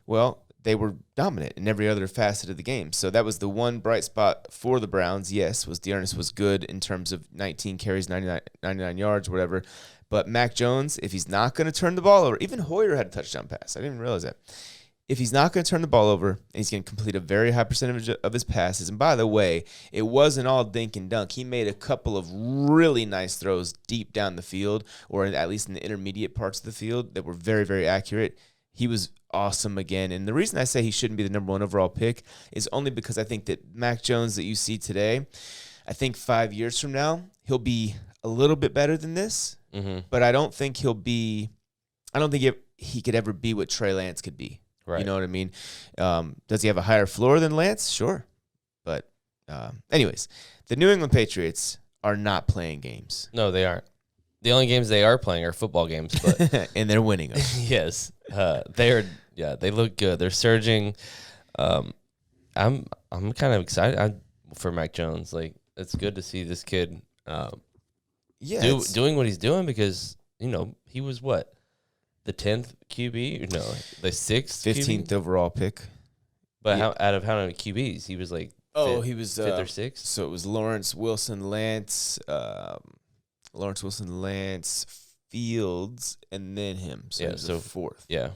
well, they were dominant in every other facet of the game. So that was the one bright spot for the Browns. Yes, Dearness was good in terms of 19 carries, 99 yards, whatever. But Mac Jones, if he's not going to turn the ball over, even Hoyer had a touchdown pass. I didn't even realize that. If he's not going to turn the ball over, and he's going to complete a very high percentage of his passes, and by the way, it wasn't all dink and dunk. He made a couple of really nice throws deep down the field, or at least in the intermediate parts of the field that were very, very accurate. He was awesome again. And the reason I say he shouldn't be the number 1 overall pick is only because I think that Mac Jones that you see today, I think 5 years from now, he'll be a little bit better than this, but I don't think he could ever be what Trey Lance could be. Right. You know what I mean? Does he have a higher floor than Lance? Sure. But anyways, the New England Patriots are not playing games. No, they aren't. The only games they are playing are football games, but and they're winning them. Yes. They look good. They're surging. I'm kind of excited for Mac Jones. Like, it's good to see this kid doing what he's doing because, he was what? The 10th QB? No, the 6th 15th QB? overall pick. But out of how many QBs? He was like he was 5th or 6th? So it was Lawrence, Wilson, Lance, Fields, and then him. So he was the 4th. Yeah.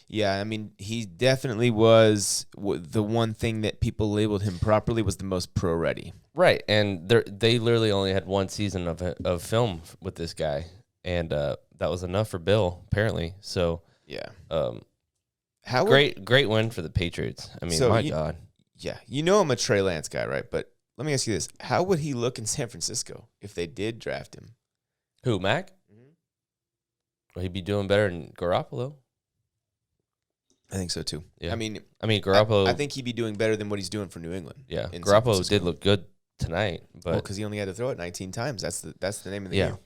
Yeah, I mean, he definitely was the one thing that people labeled him properly was the most pro-ready. Right, and they literally only had 1 season of film with this guy, and that was enough for Bill, apparently. So yeah, great win for the Patriots. I mean, God. Yeah, I'm a Trey Lance guy, right? But let me ask you this: how would he look in San Francisco if they did draft him? Who, Mac? Mm-hmm. Well, he'd be doing better than Garoppolo. I think so too. Yeah. I mean, Garoppolo. I think he'd be doing better than what he's doing for New England. Yeah, Garoppolo did look good tonight, but because he only had to throw it 19 times. That's the name of the game.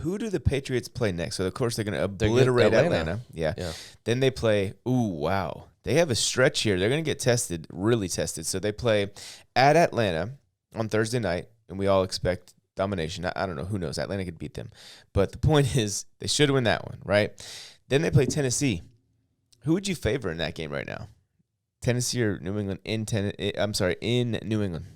Who do the Patriots play next? So, of course, they're going to obliterate Atlanta. Yeah. Then they play, they have a stretch here. They're going to get tested, really tested. So they play at Atlanta on Thursday night, and we all expect domination. I don't know. Who knows? Atlanta could beat them. But the point is they should win that one, right? Then they play Tennessee. Who would you favor in that game right now? Tennessee or New England in New England.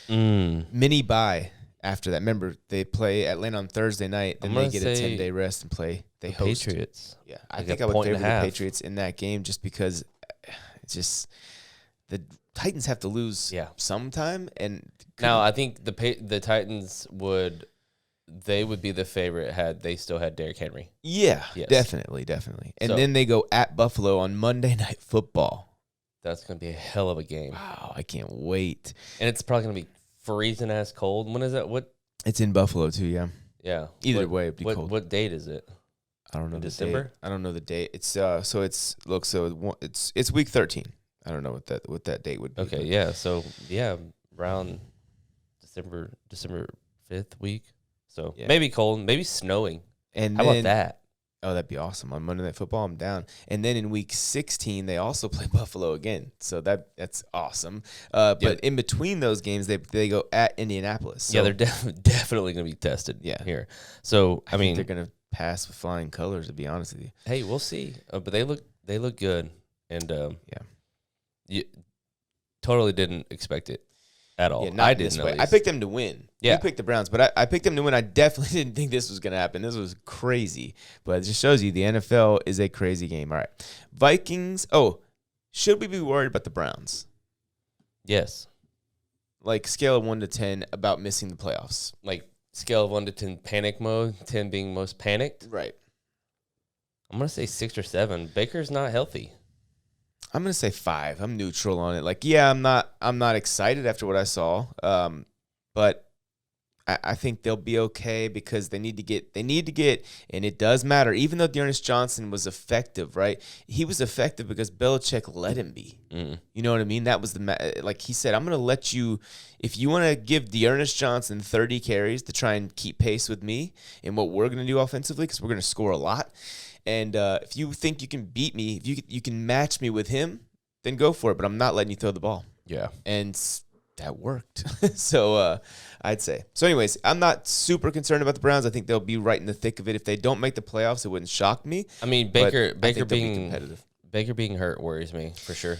Mini bye after that. Remember, they play Atlanta on Thursday night, then they get a 10-day rest and play They The host. Patriots. Yeah, I Like think a I would point and favor a the half. Patriots in that game just because it's just the Titans have to lose Yeah. sometime. And Now, I think the Titans would be the favorite had they still had Derrick Henry. yeah, Yes. definitely. And So- then they go at Buffalo on Monday Night Football. That's going to be a hell of a game. Wow, I can't wait. And it's probably going to be freezing ass cold. When is that? What? It's in Buffalo too, yeah. Yeah. Either way, it'd be what, cold. What date is it? I don't know in the December? date. I don't know the date. It's it's week 13. I don't know what that date would be. Okay, yeah. So around December 5th week. So Yeah. maybe cold, maybe snowing. And How then, about that? Oh, that'd be awesome. On Monday Night Football, I'm down. And then in week 16, they also play Buffalo again. So that's awesome. But in between those games, they go at Indianapolis. So Yeah, they're definitely going to be tested here. So, I mean, they're going to pass with flying colors, to be honest with you. hey, we'll see. But they look good. And you totally didn't expect it at all. Yeah, not I in didn't this know. way. I picked them to win. Yeah. You picked the Browns, but I picked them to win. I definitely didn't think this was going to happen. This was crazy. But it just shows you the NFL is a crazy game. All right. Vikings. Oh, should we be worried about the Browns? Yes. Like scale of 1 to 10 about missing the playoffs. Like scale of 1 to 10, panic mode, 10 being most panicked. Right. I'm going to say 6 or 7. Baker's not healthy. I'm gonna say 5. I'm neutral on it. Like, yeah, I'm not excited after what I saw. But I think they'll be okay because they need to get, and it does matter. Even though Dearness Johnson was effective, right? He was effective because Belichick let him be. You know what I mean? That was like he said, I'm gonna let you, if you want to give Dearness Johnson 30 carries to try and keep pace with me and what we're gonna do offensively, because we're gonna score a lot. And if you think you can beat me, if you can match me with him, then go for it. But I'm not letting you throw the ball. Yeah. And that worked. So I'd say. So anyways, I'm not super concerned about the Browns. I think they'll be right in the thick of it. If they don't make the playoffs, it wouldn't shock me. I mean, But Baker I think they'll be being competitive. Baker being hurt worries me for sure.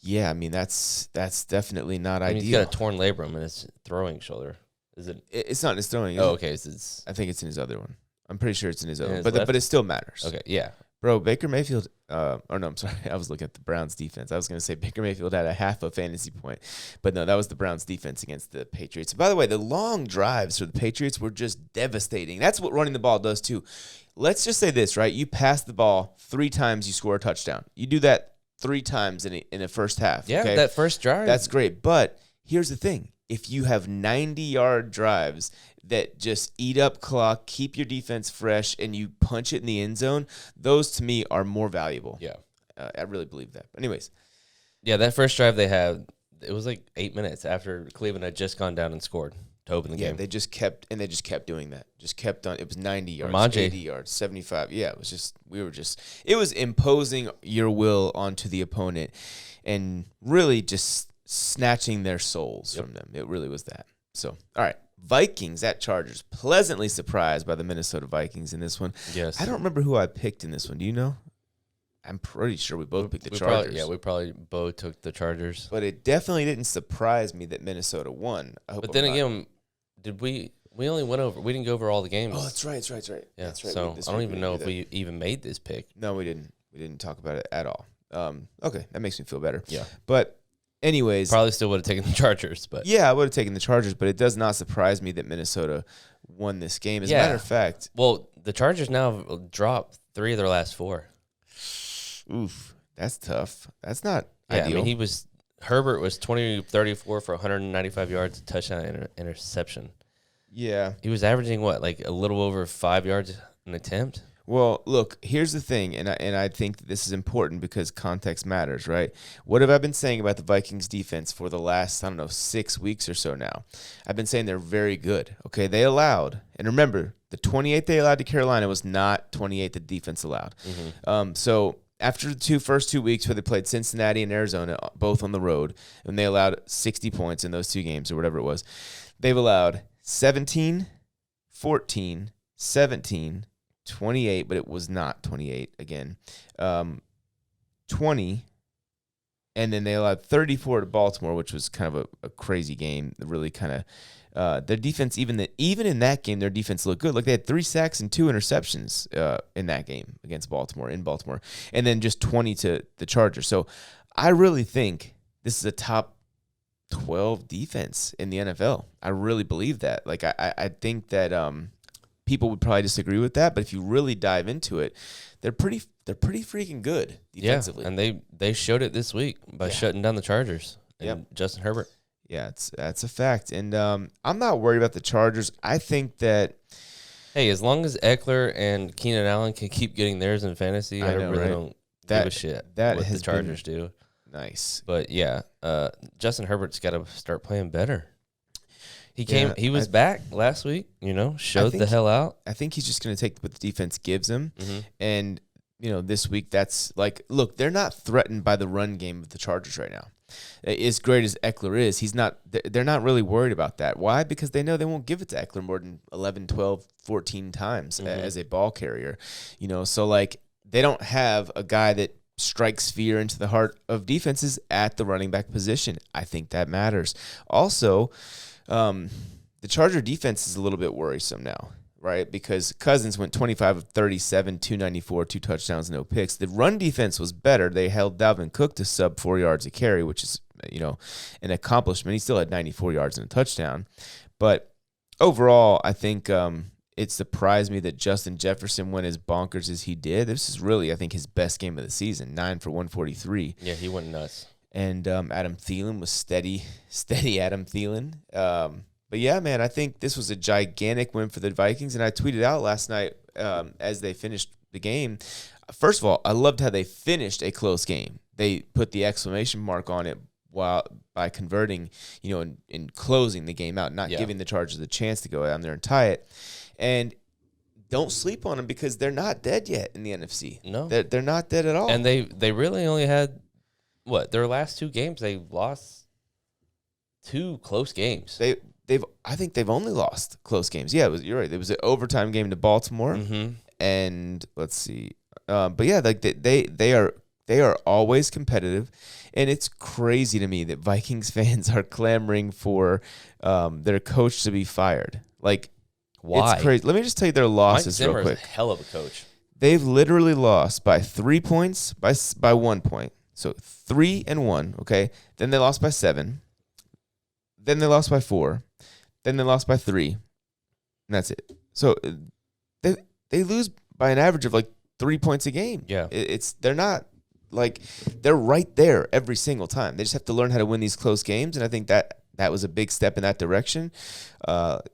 Yeah, I mean, that's definitely not I mean, ideal. he's got a torn labrum in his throwing shoulder. Is it? It's not in his throwing. is Oh, it? okay. So it's I think it's in his other one. I'm pretty sure it's in his other one. his left? But it still matters. okay. Yeah. Bro, Baker Mayfield, or no, I'm sorry. I was looking at the Browns defense. I was going to say Baker Mayfield had a half a fantasy point. But no, that was the Browns defense against the Patriots. By the way, the long drives for the Patriots were just devastating. That's what running the ball does too. Let's just say this, right? You pass the ball 3 times, you score a touchdown. You do that 3 times in a first half. Yeah. Okay? That first drive. That's great. But here's the thing. If you have 90-yard drives that just eat up clock, keep your defense fresh, and you punch it in the end zone, those to me are more valuable. Yeah. I really believe that. But anyways. Yeah. That first drive they had, it was like 8 minutes after Cleveland had just gone down and scored to open the game. They just kept doing that. Just kept on. It was 90 yards, Ramondre. 80 yards, 75. Yeah, it was it was imposing your will onto the opponent and really just snatching their souls from them. It really was that. So, all right. Vikings at Chargers. Pleasantly surprised by the Minnesota Vikings in this one. Yes. I don't remember who I picked in this one. Do you know? I'm pretty sure we both picked the Chargers. We probably both took the Chargers. But it definitely didn't surprise me that Minnesota won. But then again, did we only went over? We didn't go over all the games. Oh, that's right. Yeah. That's right. So I don't even know if we even made this pick. No, we didn't. We didn't talk about it at all. Okay, that makes me feel better. Yeah. But anyways, Probably still would have taken the Chargers, but yeah, I would have taken the Chargers, but it does not surprise me that Minnesota won this game. As a Yeah. matter of fact, well, the Chargers now have dropped 3 of their last 4. oof, that's tough. That's not Yeah, ideal. I mean, Herbert was 20-34 for 195 yards, a touchdown, interception. yeah. He was averaging what, like a little over 5 yards an attempt? Well, look, here's the thing, and I think that this is important because context matters, right? What have I been saying about the Vikings defense for the last, 6 weeks or so now? I've been saying they're very good, okay? They allowed, and remember, the 28 they allowed to Carolina was not 28 the defense allowed. So after the first 2 weeks where they played Cincinnati and Arizona, both on the road, and they allowed 60 points in those 2 games or whatever it was, they've allowed 17, 14, 17, 28, but it was not 28 again. 20, and then they allowed 34 to Baltimore, which was kind of a crazy game. Really kind of their defense, even in that game, their defense looked good. Like they had 3 sacks and 2 interceptions in that game against Baltimore, and then just 20 to the Chargers. So I really think this is a top 12 defense in the NFL. I really believe that. Like I think that people would probably disagree with that, but if you really dive into it, they're pretty freaking good defensively. Yeah, and they showed it this week by shutting down the Chargers and Justin Herbert. Yeah, that's a fact. And I'm not worried about the Chargers. I think that hey, as long as Eckler and Keenan Allen can keep getting theirs in fantasy, I really don't give a shit what the Chargers do. Nice. But yeah, Justin Herbert's got to start playing better. He was back last week, showed the hell out. I think he's just going to take what the defense gives him. Mm-hmm. And, this week that's like, look, they're not threatened by the run game of the Chargers right now. As great as Eckler is, they're not really worried about that. Why? Because they know they won't give it to Eckler more than 11, 12, 14 times as a ball carrier. So like they don't have a guy that strikes fear into the heart of defenses at the running back position. I think that matters. Also, the Charger defense is a little bit worrisome now, right? Because Cousins went 25 of 37, 294, 2 touchdowns, no picks. The run defense was better. They held Dalvin Cook to sub 4 yards a carry, which is, an accomplishment. He still had 94 yards and a touchdown. But overall, I think it surprised me that Justin Jefferson went as bonkers as he did. This is really, I think, his best game of the season, 9 for 143. Yeah, he went nuts. And Adam Thielen was steady Adam Thielen. But yeah, man, I think this was a gigantic win for the Vikings. And I tweeted out last night as they finished the game. First of all, I loved how they finished a close game. They put the exclamation mark on it by converting, and closing the game out, not giving the Chargers the chance to go down there and tie it. And don't sleep on them because they're not dead yet in the NFC. No. They're not dead at all. And they really only had, their last 2 games, they lost 2 close games. I think they've only lost close games. Yeah, you're right. It was an overtime game to Baltimore. Mm-hmm. And let's see. But yeah, like they are always competitive. And it's crazy to me that Vikings fans are clamoring for their coach to be fired. Like, why? It's crazy. Let me just tell you their losses real quick. Is a hell of a coach. They've literally lost by 3 points, by 1 point. So 3-1, okay? Then they lost by 7. Then they lost by 4. Then they lost by 3. And that's it. So they lose by an average of like 3 points a game. Yeah. They're not like they're right there every single time. They just have to learn how to win these close games, and I think that was a big step in that direction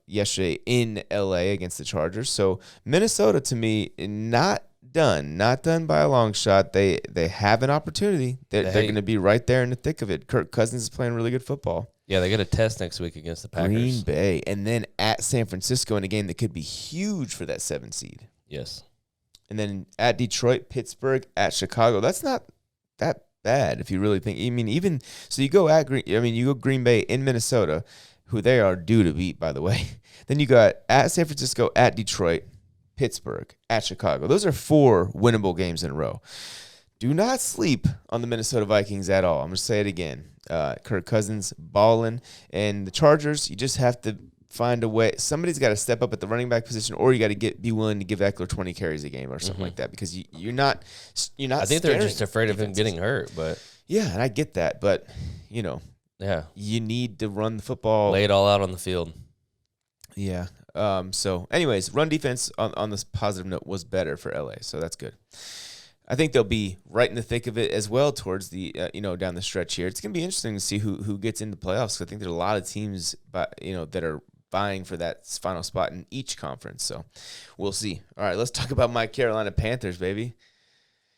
yesterday in LA against the Chargers. So Minnesota, to me, not done by a long shot. They have an opportunity. They're going to be right there in the thick of it. Kirk Cousins is playing really good football. Yeah, they got a test next week against the Packers. Green Bay, and then at San Francisco in a game that could be huge for that 7 seed. Yes. And then at Detroit, Pittsburgh, at Chicago. That's not that bad if you really think. I mean, even so, you go Green Bay in Minnesota, who they are due to beat, by the way. Then you got at San Francisco, at Detroit, Pittsburgh, at Chicago. Those are 4 winnable games in a row. Do not sleep on the Minnesota Vikings at all. I'm going to say it again. Kirk Cousins balling, and the Chargers, you just have to find a way. Somebody's got to step up at the running back position, or you got to be willing to give Eckler 20 carries a game or something like that, because you're not. I think they're just afraid of him getting hurt, but yeah, and I get that, but you need to run the football, lay it all out on the field. Yeah. So, anyways, run defense on this positive note was better for LA, so that's good. I think they'll be right in the thick of it as well towards the down the stretch here. It's gonna be interesting to see who gets into the playoffs. I think there's a lot of teams, that are vying for that final spot in each conference. So we'll see. All right, let's talk about my Carolina Panthers, baby.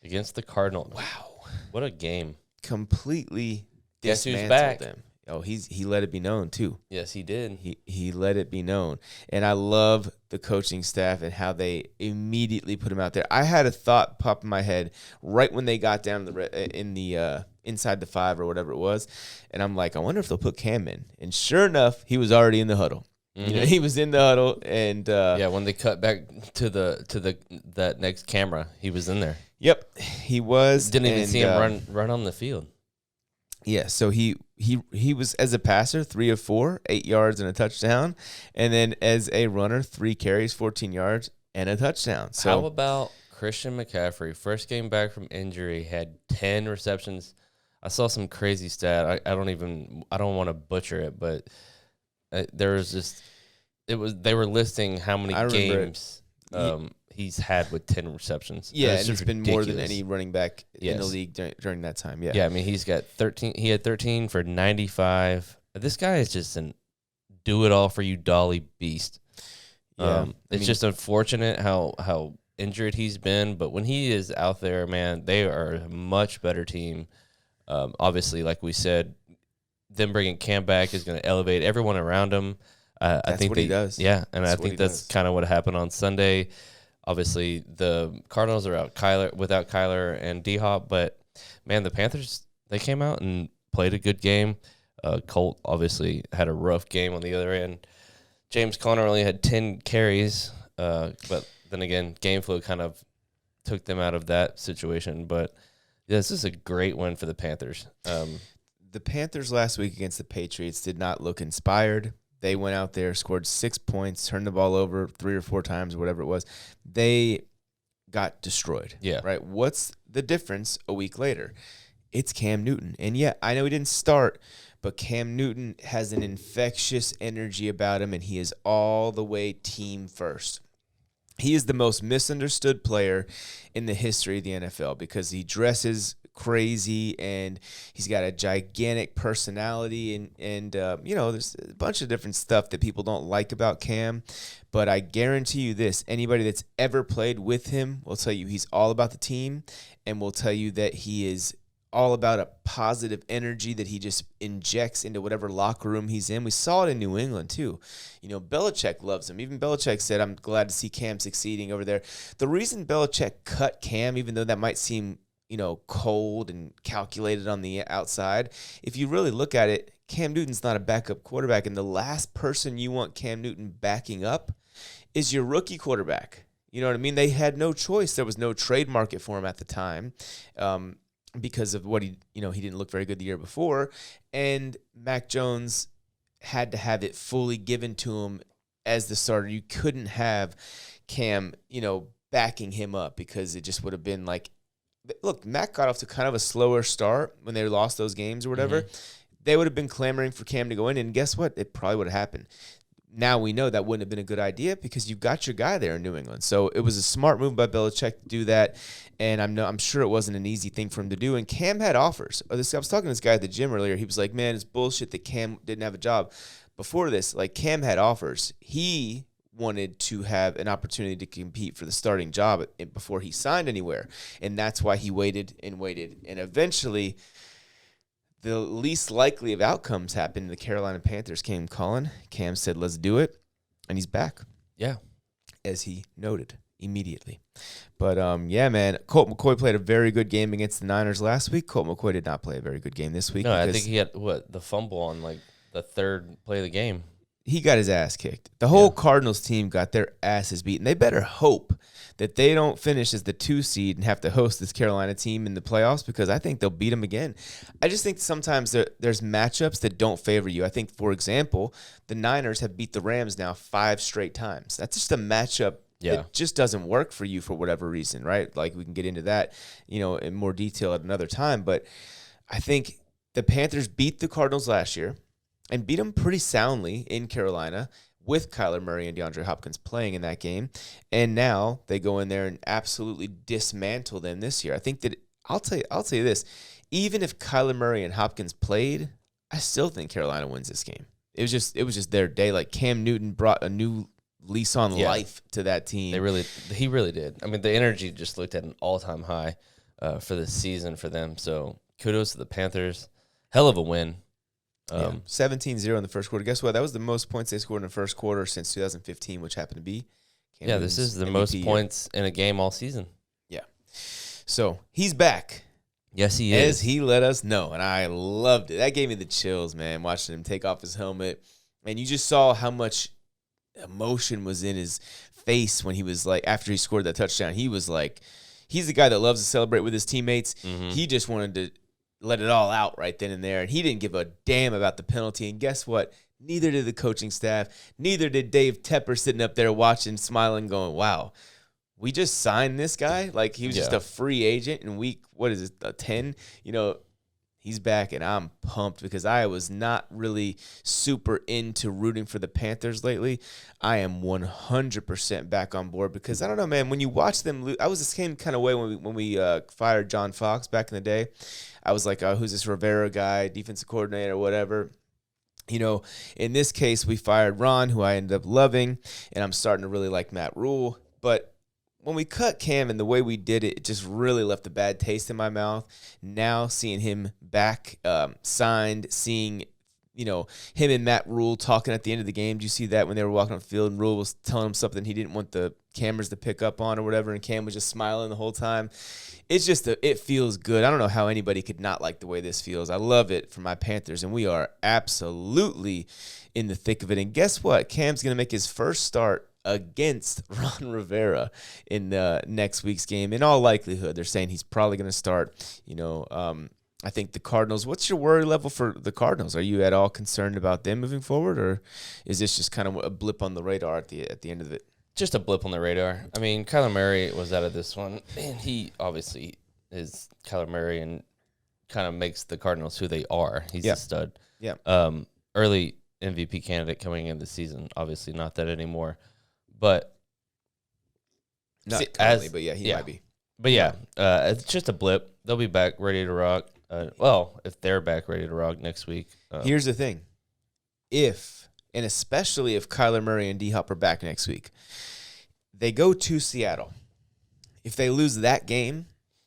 Against the Cardinals. Wow, what a game! Completely dismantled them. Oh, he let it be known too. Yes, he did. He let it be known, and I love the coaching staff and how they immediately put him out there. I had a thought pop in my head right when they got down in the inside the 5 or whatever it was, and I'm like, I wonder if they'll put Cam in. And sure enough, he was already in the huddle. Mm-hmm. He was in the huddle, and when they cut back to that next camera, he was in there. Yep, he was. Didn't even see him run on the field. Yeah, so he was, as a passer, 3 of 4, 8 yards and a touchdown, and then as a runner, 3 carries, 14 yards and a touchdown. So how about Christian McCaffrey? First game back from injury, had 10 receptions. I saw some crazy stat. I don't want to butcher it, but there was just they were listing how many games he's had with 10 receptions. Yeah, and it's been ridiculous. more than any running back in the league during that time. Yeah. Yeah, I mean, he's got 13. He had 13 for 95. This guy is just an do-it-all-for-you dolly beast. Yeah. It's just unfortunate how injured he's been, but when he is out there, man, they are a much better team. Obviously, like we said, them bringing Cam back is going to elevate everyone around him. I think he does. Yeah, and I think that's kind of what happened on Sunday. Obviously, the Cardinals are without Kyler and D-Hop, but, man, the Panthers, they came out and played a good game. Colt obviously had a rough game on the other end. James Conner only had 10 carries, but then again, game flow kind of took them out of that situation. But, yeah, this is a great win for the Panthers. The Panthers last week against the Patriots did not look inspired. They went out there, scored 6 points, turned the ball over 3 or 4 times, or whatever it was. They got destroyed. Yeah. Right? What's the difference a week later? It's Cam Newton. And, yeah, I know he didn't start, but Cam Newton has an infectious energy about him, and he is all the way team first. He is the most misunderstood player in the history of the NFL because he dresses crazy and he's got a gigantic personality and there's a bunch of different stuff that people don't like about Cam, but I guarantee you this, anybody that's ever played with him will tell you he's all about the team and will tell you that he is all about a positive energy that he just injects into whatever locker room he's in. We saw it in New England too. Belichick loves him. Even Belichick said, I'm glad to see Cam succeeding over there. The reason Belichick cut Cam, even though that might seem cold and calculated on the outside, if you really look at it, Cam Newton's not a backup quarterback, and the last person you want Cam Newton backing up is your rookie quarterback. You know what I mean? They had no choice. There was no trade market for him at the time because of what he didn't look very good the year before, and Mac Jones had to have it fully given to him as the starter. You couldn't have Cam, backing him up because it just would have been like, look, Mac got off to kind of a slower start when they lost those games or whatever. Mm-hmm. They would have been clamoring for Cam to go in, and guess what? It probably would have happened. Now we know that wouldn't have been a good idea because you've got your guy there in New England. So it was a smart move by Belichick to do that, and I'm sure it wasn't an easy thing for him to do. And Cam had offers. I was talking to this guy at the gym earlier. He was like, man, it's bullshit that Cam didn't have a job. Before this, Cam had offers. He wanted to have an opportunity to compete for the starting job before he signed anywhere. And that's why he waited and waited. And eventually, the least likely of outcomes happened. The Carolina Panthers came calling. Cam said, let's do it. And he's back. Yeah. As he noted immediately. But, yeah, man, Colt McCoy played a very good game against the Niners last week. Colt McCoy did not play a very good game this week. No, I think he had, the fumble on, the third play of the game. He got his ass kicked. The whole Cardinals team got their asses beaten. They better hope that they don't finish as the 2 seed and have to host this Carolina team in the playoffs because I think they'll beat them again. I just think sometimes there's matchups that don't favor you. I think, for example, the Niners have beat the Rams now 5 straight times. That's just a matchup that just doesn't work for you for whatever reason, right? We can get into that, in more detail at another time. But I think the Panthers beat the Cardinals last year and beat them pretty soundly in Carolina with Kyler Murray and DeAndre Hopkins playing in that game. And now they go in there and absolutely dismantle them this year. I think that I'll tell you this, even if Kyler Murray and Hopkins played, I still think Carolina wins this game. It was just their day. Cam Newton brought a new lease on life to that team. He really did. I mean, the energy just looked at an all-time high for the season for them. So kudos to the Panthers. Hell of a win. 17-0 in the first quarter. Guess what? That was the most points they scored in the first quarter since 2015, which happened to be Cam Newton's this is the MVP most year. points in a game all season. Yeah. So he's back. Yes, he is. As he let us know, and I loved it. That gave me the chills, man, watching him take off his helmet. And you just saw how much emotion was in his face when he was after he scored that touchdown. He was he's the guy that loves to celebrate with his teammates. Mm-hmm. He just wanted to let it all out right then and there. And he didn't give a damn about the penalty. And guess what? Neither did the coaching staff. Neither did Dave Tepper sitting up there watching, smiling, going, wow, we just signed this guy? Like, he was just a free agent in week, 10? He's back, and I'm pumped because I was not really super into rooting for the Panthers lately. I am 100% back on board because, I don't know, man, when you watch them lose, I was the same kind of way when we fired John Fox back in the day. I was like, who's this Rivera guy, defensive coordinator, whatever. In this case, we fired Ron, who I ended up loving, and I'm starting to really like Matt Rule. But when we cut Cam and the way we did it, it just really left a bad taste in my mouth. Now seeing him back signed, seeing him and Matt Rule talking at the end of the game. Do you see that when they were walking on the field and Rule was telling him something he didn't want the cameras to pick up on or whatever, and Cam was just smiling the whole time? It's just it feels good. I don't know how anybody could not like the way this feels. I love it for my Panthers, and we are absolutely in the thick of it. And guess what? Cam's going to make his first start against Ron Rivera in next week's game. In all likelihood, they're saying he's probably going to start. I think the Cardinals. What's your worry level for the Cardinals? Are you at all concerned about them moving forward, or is this just kind of a blip on the radar at the end of it? Just a blip on the radar. I mean, Kyler Murray was out of this one, and he obviously is Kyler Murray and kind of makes the Cardinals who they are. He's a stud. Yeah. Early MVP candidate coming in the season. Obviously not that anymore. But not currently, but he might be. But it's just a blip. They'll be back ready to rock. If they're back ready to rock next week. Here's the thing. And especially if Kyler Murray and D-Hop are back next week, they go to Seattle. If they lose that game,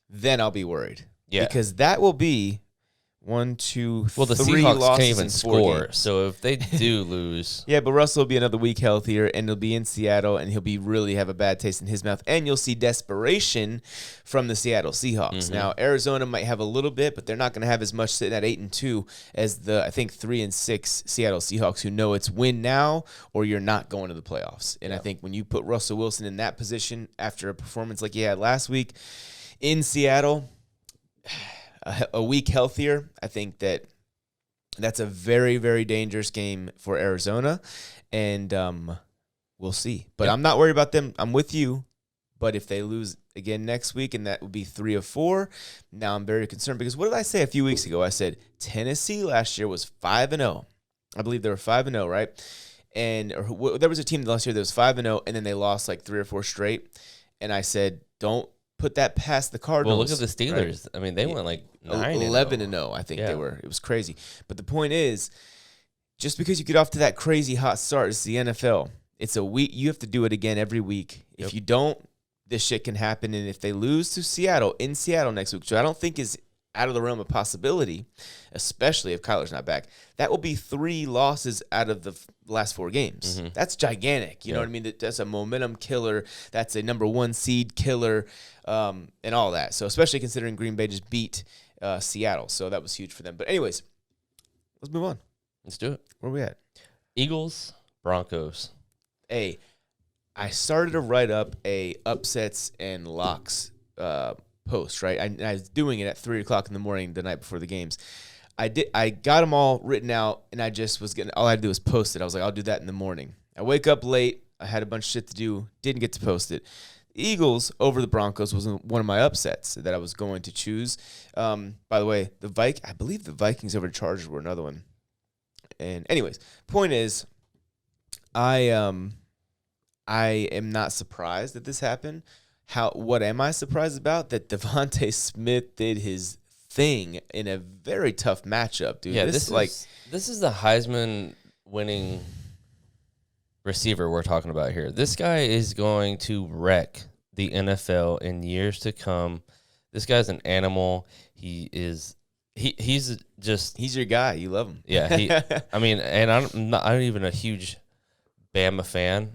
then I'll be worried. Yeah. Because that will be 1, 2, 3 the Seahawks losses can't even in 4 score. games. So if they do lose. Yeah, but Russell will be another week healthier, and he'll be in Seattle, and he'll be really have a bad taste in his mouth. And you'll see desperation from the Seattle Seahawks. Mm-hmm. Now, Arizona might have a little bit, but they're not going to have as much sitting at 8-2 as the, I think, 3-6 Seattle Seahawks, who know it's win now or you're not going to the playoffs. And I think when you put Russell Wilson in that position after a performance like he had last week in Seattle, a week healthier, I think that's a very, very dangerous game for Arizona, and we'll see. But I'm not worried about them. I'm with you. But if they lose again next week, and that would be 3 of 4, now I'm very concerned. Because what did I say a few weeks ago? I said Tennessee last year was 5-0. I believe they were 5-0, right? And there was a team last year that was 5-0, and then they lost like 3 or 4 straight. And I said, don't put that past the Cardinals. Well, look at the Steelers. Right? I mean, they went like 11-0. I think they were. It was crazy. But the point is, just because you get off to that crazy hot start, it's the NFL. It's a week. You have to do it again every week. If you don't, this shit can happen. And if they lose to Seattle, in Seattle next week, which I don't think is out of the realm of possibility, especially if Kyler's not back, that will be 3 losses out of the last 4 games. Mm-hmm. That's gigantic. You know what I mean? That's a momentum killer. That's a number 1 seed killer, and all that. So especially considering Green Bay just beat Seattle. So that was huge for them. But anyways, let's move on. Let's do it. Where are we at? Eagles, Broncos. Hey, I started to write up a upsets and locks post, right? I was doing it at 3 o'clock in the morning the night before the games. I got them all written out, and I just was all I had to do was post it. I was like, I'll do that in the morning. I wake up late. I had a bunch of shit to do. Didn't get to post it. The Eagles over the Broncos was one of my upsets that I was going to choose. By the way, I believe the Vikings over the Chargers were another one. And anyways, point is, I am not surprised that this happened. What am I surprised about? That Devonta Smith did his thing in a very tough matchup, dude. Yeah, this is the Heisman winning receiver we're talking about here. This guy is going to wreck the NFL in years to come. This guy's an animal. He's your guy. You love him. Yeah. I mean, and I'm not even a huge Bama fan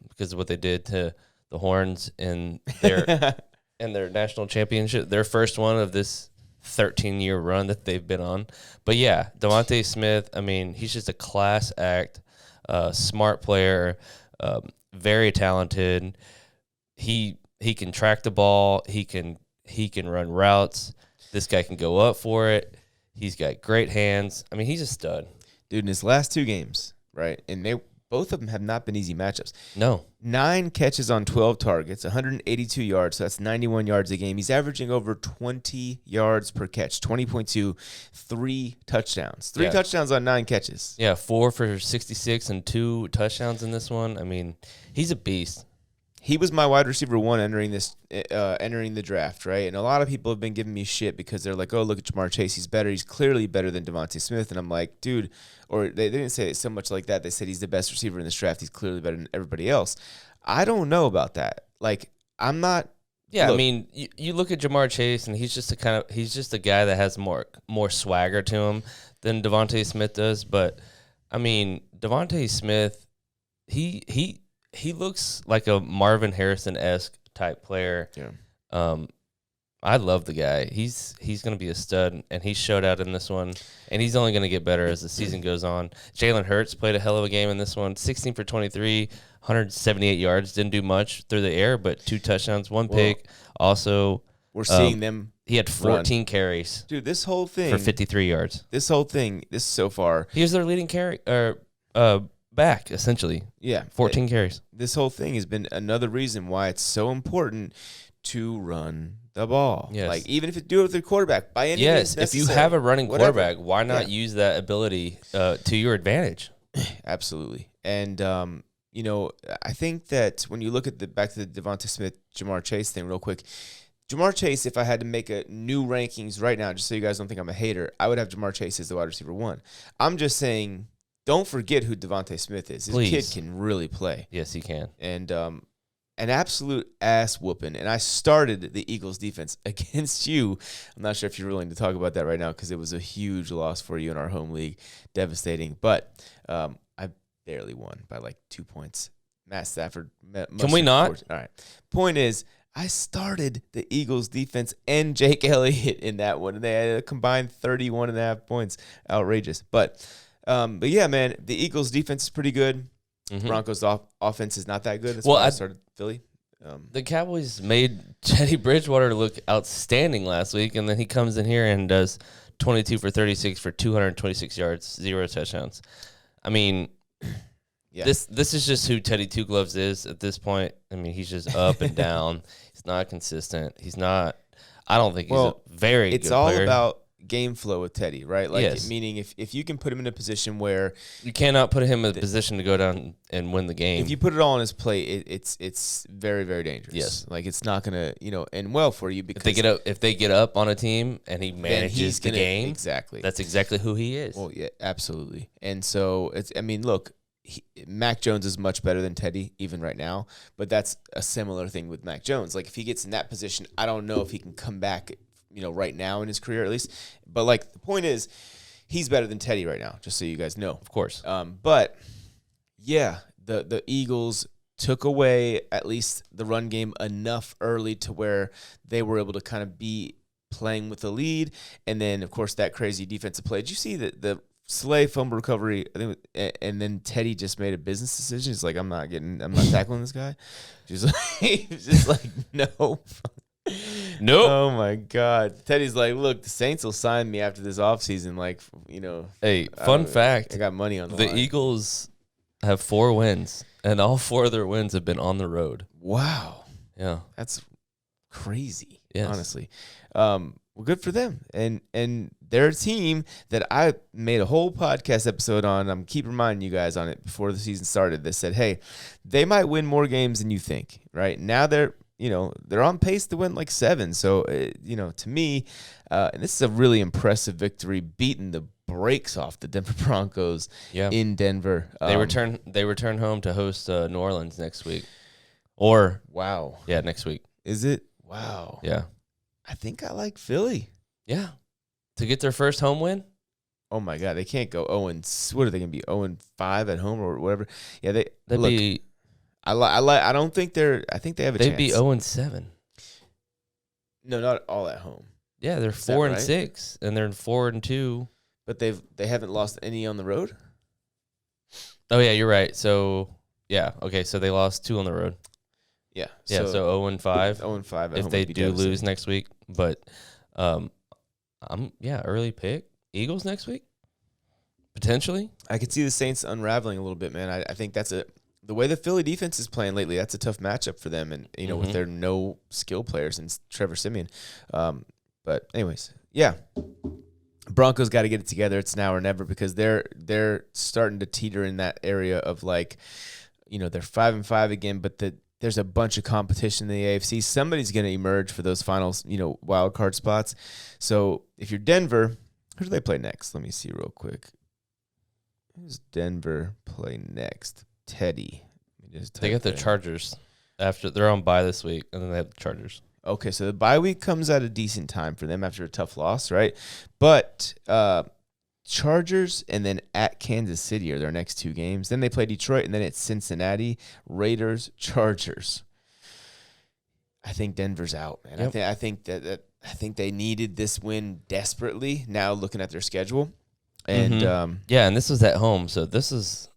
because of what they did to the Horns in their national championship, their first one of this 13-year run that they've been on. But yeah, Devonta Smith, I mean, he's just a class act, smart player, very talented. He can track the ball. He can run routes. This guy can go up for it. He's got great hands. I mean, he's a stud. Dude, in his last 2 games, right, and both of them have not been easy matchups. No. 9 catches on 12 targets, 182 yards, so that's 91 yards a game. He's averaging over 20 yards per catch, 20.2, 3 touchdowns. 3 touchdowns on 9 catches. Yeah, 4 for 66 and 2 touchdowns in this one. I mean, he's a beast. He was my wide receiver 1 entering the draft, right? And a lot of people have been giving me shit because they're like, oh, look at Jamar Chase. He's better. He's clearly better than Devonta Smith. And I'm like, dude, or they didn't say it so much like that. They said he's the best receiver in this draft. He's clearly better than everybody else. I don't know about that. Like, I'm not. Yeah, look, I mean, you look at Jamar Chase, and he's just a guy that has more swagger to him than Devonta Smith does. But I mean, Devonta Smith, he looks like a Marvin Harrison-esque type player. Yeah. I love the guy. He's going to be a stud, and he showed out in this one, and he's only going to get better as the season goes on. Jalen Hurts played a hell of a game in this one, 16 for 23, 178 yards. Didn't do much through the air, but 2 touchdowns, 1 pick. Also, we're seeing them. He had 14 run. Carries. Dude, this whole thing. For 53 yards. This so far. He was their leading back, essentially. Yeah. 14 carries. This whole thing has been another reason why it's so important to run the ball. Yes. Like, even if you do it with the quarterback, by any Yes, means if you necessary, have a running whatever. quarterback, why not use that ability to your advantage? Absolutely. And, I think that when you look at back to the Devonta Smith, Jamar Chase thing real quick, Jamar Chase, if I had to make a new rankings right now, just so you guys don't think I'm a hater, I would have Jamar Chase as the wide receiver 1. I'm just saying, don't forget who Devonta Smith is. This kid can really play. Yes, he can. And an absolute ass whooping. And I started the Eagles defense against you. I'm not sure if you're willing to talk about that right now because it was a huge loss for you in our home league. Devastating. But I barely won by like 2 points. Matt Stafford. Can we not? All right. Point is, I started the Eagles defense and Jake Elliott in that one. And they had a combined 31.5 points. Outrageous. But yeah, man, the Eagles defense is pretty good. Mm-hmm. Broncos offense is not that good. That's why I started Philly. The Cowboys made Teddy Bridgewater look outstanding last week, and then he comes in here and does 22 for 36 for 226 yards, 0 touchdowns. I mean, yeah. This is just who Teddy Two Gloves is at this point. I mean, he's just up and down. He's not consistent. He's not. I don't think he's a very good player. It's all about game flow with Teddy, right? Like, yes. Meaning if you can put him in a position where you cannot put him in a position to go down and win the game. If you put it all on his plate, it's very, very dangerous. Yes. Like, it's not gonna end well for you because if they get up on a team and he manages the game, exactly. That's exactly who he is. Well, yeah, absolutely. And so look, Mac Jones is much better than Teddy even right now, but that's a similar thing with Mac Jones. Like, if he gets in that position, I don't know if he can come back right now in his career at least. But, like, the point is, he's better than Teddy right now, just so you guys know. Of course. But, yeah, the Eagles took away at least the run game enough early to where they were able to kind of be playing with the lead. And then, of course, that crazy defensive play. Did you see the Slay fumble recovery? I think, and then Teddy just made a business decision. He's like, I'm not tackling this guy. He's just like, no. Nope. Oh my God. Teddy's like, look, the Saints will sign me after this offseason. Like, Hey, fun fact. I got money on the line. Eagles have 4 wins, and all 4 of their wins have been on the road. Wow. Yeah. That's crazy. Yes. Honestly. Well, good for them. And they're a team that I made a whole podcast episode on. I'm keep reminding you guys on it before the season started. That said, hey, they might win more games than you think. Right now, they're on pace to win like 7. So, to me, and this is a really impressive victory, beating the brakes off the Denver Broncos in Denver. They return home to host New Orleans next week. Or wow, yeah, next week. Is it? Wow. Yeah. I think I like Philly. Yeah. To get their first home win? Oh my God, they can't go 0-. What are they going to be? 0-5 at home or whatever? Yeah, That'd be. I don't think they're. I think they have a chance. They'd be 0-7. No, not all at home. Yeah, they're 4-6, and they're 4-2. But they haven't lost any on the road. Oh yeah, you're right. So yeah, okay. So they lost 2 on the road. Yeah. Yeah. So 0-5. 0-5. If they do lose next week, but Early pick. Eagles next week? Potentially. I could see the Saints unraveling a little bit, man. I think that's the way the Philly defense is playing lately, that's a tough matchup for them, and with their no skill players and Trevor Siemian. But anyways, yeah. Broncos got to get it together. It's now or never, because they're starting to teeter in that area of like, they're 5-5 again, but there's a bunch of competition in the AFC. Somebody's going to emerge for those finals, wild card spots. So if you're Denver, who do they play next? Let me see real quick. Who's Denver play next? Teddy. They got the Chargers after they're on bye this week, and then they have the Chargers. Okay, so the bye week comes at a decent time for them after a tough loss, right? But Chargers and then at Kansas City are their next two games. Then they play Detroit, and then it's Cincinnati, Raiders, Chargers. I think Denver's out, man. Yep. I think they needed this win desperately. Now looking at their schedule, and and this was at home, so this is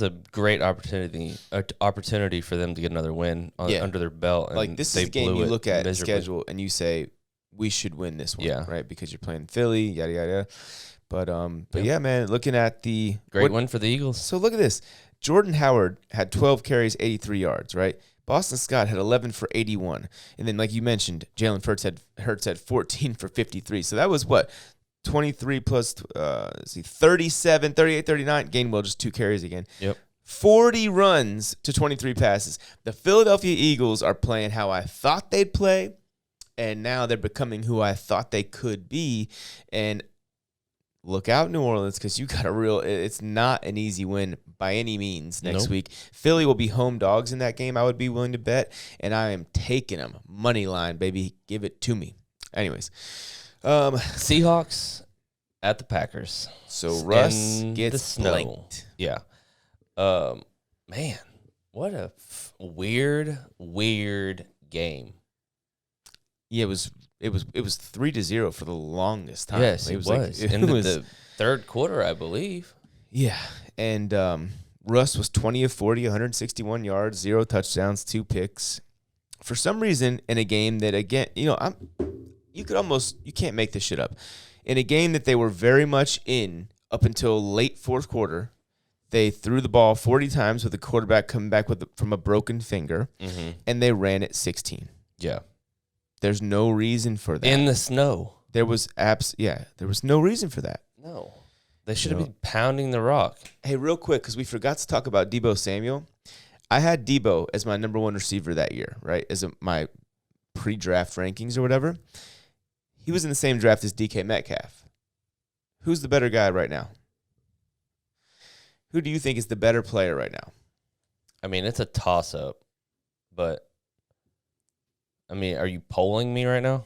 a great opportunity for them to get another win under their belt. And like, this is a game you look at schedule and you say, we should win this one, right? Because you're playing Philly, yada yada. But yeah, man, looking at the great win for the Eagles. So look at this. Jordan Howard had 12 carries, 83 yards, right? Boston Scott had 11 for 81. And then, like you mentioned, Jalen Hurts had 14 for 53. So that was what? 23 plus 37, 38, 39. Gainwell just 2 carries again. Yep. 40 runs to 23 passes. The Philadelphia Eagles are playing how I thought they'd play, and now they're becoming who I thought they could be. And look out, New Orleans, because you got it's not an easy win by any means next week. Philly will be home dogs in that game, I would be willing to bet, and I am taking them. Money line, baby. Give it to me. Anyways. Seahawks at the Packers. So Russ gets blanked. Yeah. Man, what a weird game. Yeah, it was 3-0 for the longest time. Yes, it was. In the third quarter, I believe. Yeah, and Russ was 20 of 40, 161 yards, 0 touchdowns, 2 picks. For some reason, in a game that, again, you can't make this shit up. In a game that they were very much in up until late fourth quarter, they threw the ball 40 times with the quarterback coming back from a broken finger, and they ran it 16. Yeah. There's no reason for that. In the snow. There was no reason for that. No. They should have been pounding the rock. Hey, real quick, because we forgot to talk about Deebo Samuel. I had Deebo as my number 1 receiver that year, right, as my pre-draft rankings or whatever. He was in the same draft as DK Metcalf. Who's the better guy right now? Who do you think is the better player right now? I mean, it's a toss-up, but, I mean, are you polling me right now?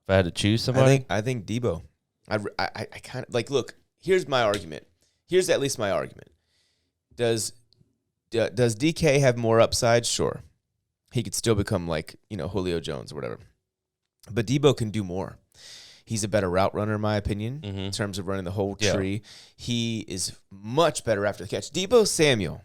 If I had to choose somebody? I think Deebo. I kind of, like, look, here's my argument. Here's at least my argument. Does DK have more upside? Sure. He could still become like, Julio Jones or whatever. But Deebo can do more. He's a better route runner, in my opinion, in terms of running the whole tree. He is much better after the catch. Deebo Samuel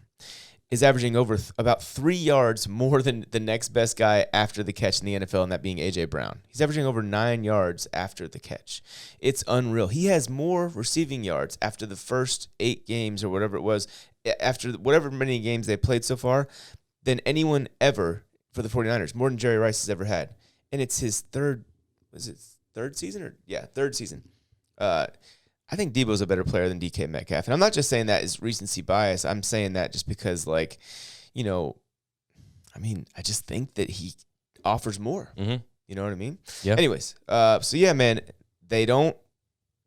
is averaging over about 3 yards more than the next best guy after the catch in the NFL, and that being A.J. Brown. He's averaging over 9 yards after the catch. It's unreal. He has more receiving yards after the first 8 games or whatever it was, after whatever many games they played so far, than anyone ever for the 49ers, more than Jerry Rice has ever had. And it's his third season? Third season. I think Deebo's a better player than DK Metcalf. And I'm not just saying that as recency bias. I'm saying that just because, I just think that he offers more. Mm-hmm. You know what I mean? Yeah. Anyways, so yeah, man, they don't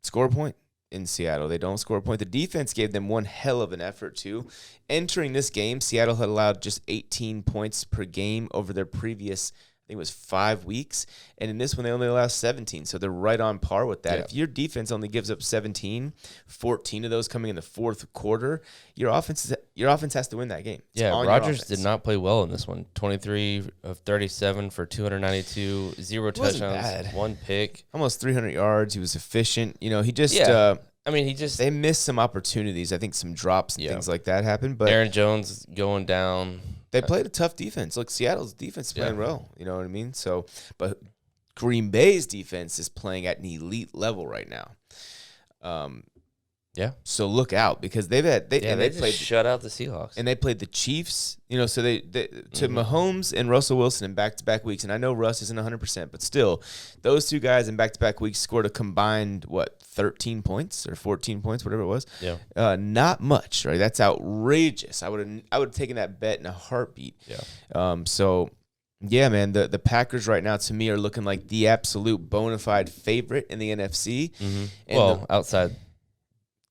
score a point in Seattle. They don't score a point. The defense gave them one hell of an effort, too. Entering this game, Seattle had allowed just 18 points per game over their previous, I think it was 5 weeks. And in this one, they only allowed 17. So they're right on par with that. Yeah. If your defense only gives up 17, 14 of those coming in the fourth quarter, your offense has to win that game. It's Rodgers did not play well in this one. 23 of 37 for 292, 0 touchdowns, 1 pick. Almost 300 yards. He was efficient. He just they missed some opportunities. I think some drops and things like that happened. But Aaron Jones going down. They played a tough defense. Look, Seattle's defense is playing well. You know what I mean? So, but Green Bay's defense is playing at an elite level right now. Yeah. So look out, because they just shut out the Seahawks. And they played the Chiefs, so they to Mahomes and Russell Wilson in back-to-back weeks. And I know Russ isn't 100%, but still, those two guys in back-to-back weeks scored a combined, 13 points or 14 points, whatever it was. Yeah. Not much, right? That's outrageous. I would have taken that bet in a heartbeat. Yeah. So, yeah, man, the Packers right now, to me, are looking like the absolute bona fide favorite in the NFC. Mm-hmm. Well, outside.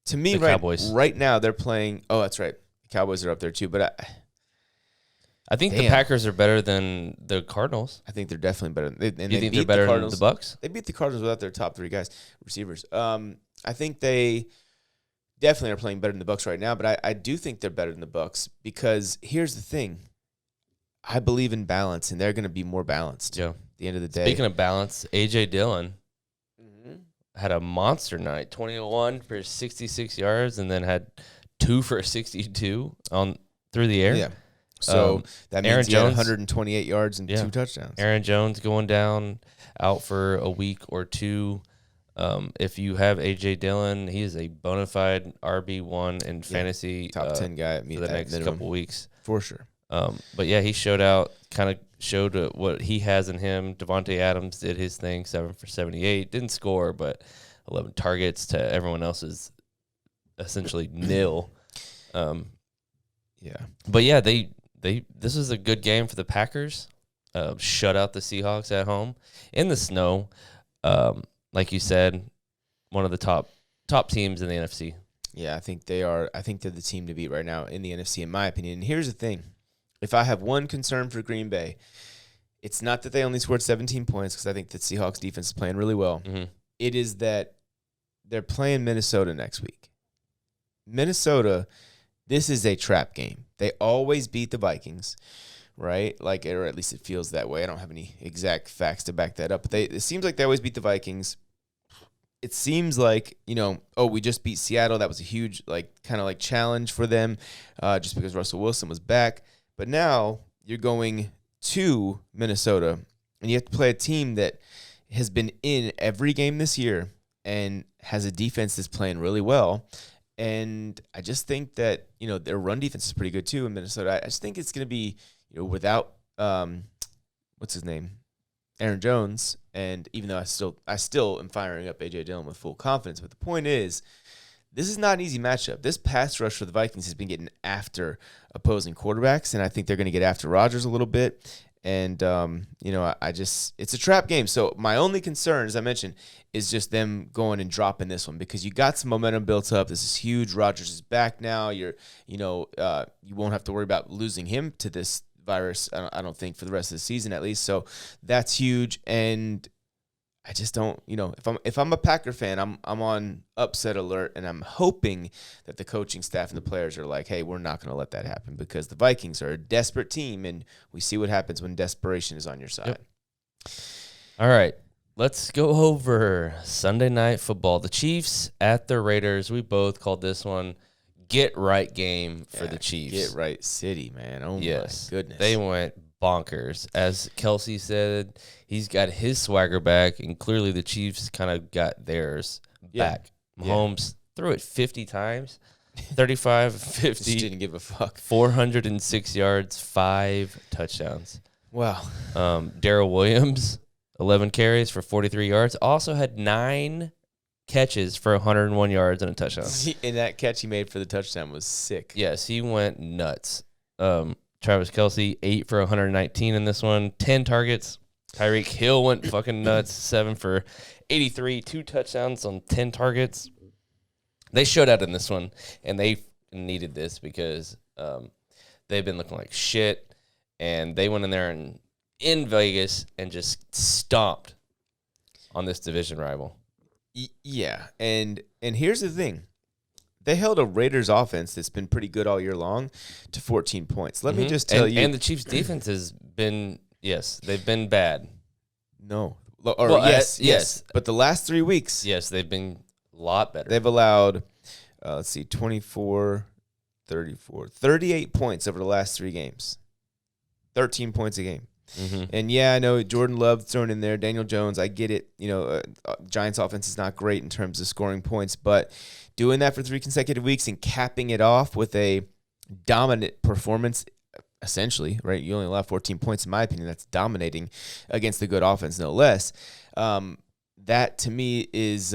To me, right now, they're playing. Oh, that's right. The Cowboys are up there too. But I think the Packers are better than the Cardinals. I think they're definitely better. Do you think they're better than the Bucks? They beat the Cardinals without their top 3 receivers. I think they definitely are playing better than the Bucks right now. But I do think they're better than the Bucks, because here's the thing. I believe in balance, and they're going to be more balanced. Yeah. At the end of the day. Speaking of balance, A.J. Dillon had a monster night, 21 for 66 yards, and then had 2 for 62 through the air. Yeah. So that means Aaron he had Jones, 128 yards and 2 touchdowns. Aaron Jones going down, out for a week or 2. If you have A.J. Dillon, he is a bona fide RB1 in fantasy. Top 10 guy for the next couple weeks. For sure. But, yeah, he showed what he has in him. Devontae Adams did his thing, 7 for 78. Didn't score, but 11 targets to everyone else's essentially nil. Yeah. But, yeah, this is a good game for the Packers. Shut out the Seahawks at home in the snow. Like you said, one of the top teams in the NFC. Yeah, I think they are. I think they're the team to beat right now in the NFC, in my opinion. And here's the thing. If I have one concern for Green Bay, it's not that they only scored 17 points, because I think the Seahawks defense is playing really well. Mm-hmm. It is that they're playing Minnesota next week. Minnesota, this is a trap game. They always beat the Vikings, right? Or at least it feels that way. I don't have any exact facts to back that up, but it seems like they always beat the Vikings. It seems like, we just beat Seattle. That was a huge, challenge for them, just because Russell Wilson was back. But now you're going to Minnesota, and you have to play a team that has been in every game this year and has a defense that's playing really well. And I just think that, their run defense is pretty good too in Minnesota. I just think it's going to be, without, what's his name? Aaron Jones. And even though I still am firing up A.J. Dillon with full confidence, but the point is, this is not an easy matchup. This pass rush for the Vikings has been getting after opposing quarterbacks, and I think they're going to get after Rodgers a little bit. And, it's a trap game. So my only concern, as I mentioned, is just them going and dropping this one, because you got some momentum built up. This is huge. Rodgers is back now. You won't have to worry about losing him to this virus, I don't think, for the rest of the season at least. So that's huge. And I just don't, if I'm a Packer fan, I'm on upset alert, and I'm hoping that the coaching staff and the players are like, hey, we're not going to let that happen, because the Vikings are a desperate team, and we see what happens when desperation is on your side. Yep. All right, let's go over Sunday Night Football. The Chiefs at the Raiders. We both called this one get right game for the Chiefs. Get right city, man. Oh, yes. My goodness. They went bonkers. As Kelsey said, he's got his swagger back, and clearly the Chiefs kind of got theirs back. Mahomes threw it 50 times, 35, 50. Just didn't give a fuck. 406 yards, 5 touchdowns. Wow. Darrell Williams, 11 carries for 43 yards. Also had 9 catches for 101 yards and a touchdown. And that catch he made for the touchdown was sick. Yes, he went nuts. Travis Kelce, 8 for 119 in this one, 10 targets. Tyreek Hill went fucking nuts, 7 for 83, 2 touchdowns on 10 targets. They showed out in this one, and they needed this because they've been looking like shit, and they went in there and in Vegas and just stomped on this division rival. Yeah, and here's the thing. They held a Raiders offense that's been pretty good all year long to 14 points. Let me just tell you. And the Chiefs' defense has been, they've been bad. No. Yes. But the last 3 weeks. Yes, they've been a lot better. They've allowed, 24, 34, 38 points over the last 3 games. 13 points a game. And yeah, I know Jordan Love thrown in there, Daniel Jones. I get it. Giants offense is not great in terms of scoring points, but doing that for 3 consecutive weeks and capping it off with a dominant performance, essentially, right? You only allow 14 points, in my opinion. That's dominating against a good offense, no less. That to me is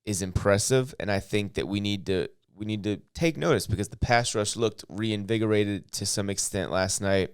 impressive, and I think that we need to take notice because the pass rush looked reinvigorated to some extent last night.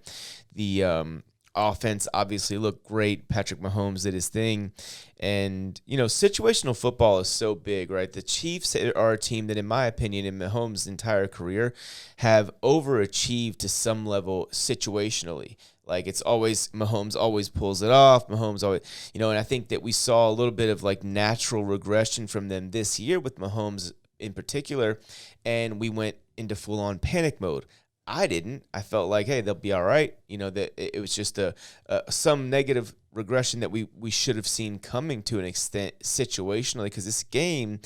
The offense obviously looked great. Patrick Mahomes did his thing. And, situational football is so big, right? The Chiefs are a team that, in my opinion, in Mahomes' entire career, have overachieved to some level situationally. Like, it's always, Mahomes always pulls it off. Mahomes always, and I think that we saw a little bit of, natural regression from them this year with Mahomes in particular, and we went into full-on panic mode. I didn't. I felt like, hey, they'll be all right. That it was just some negative regression that we should have seen coming to an extent situationally, because this game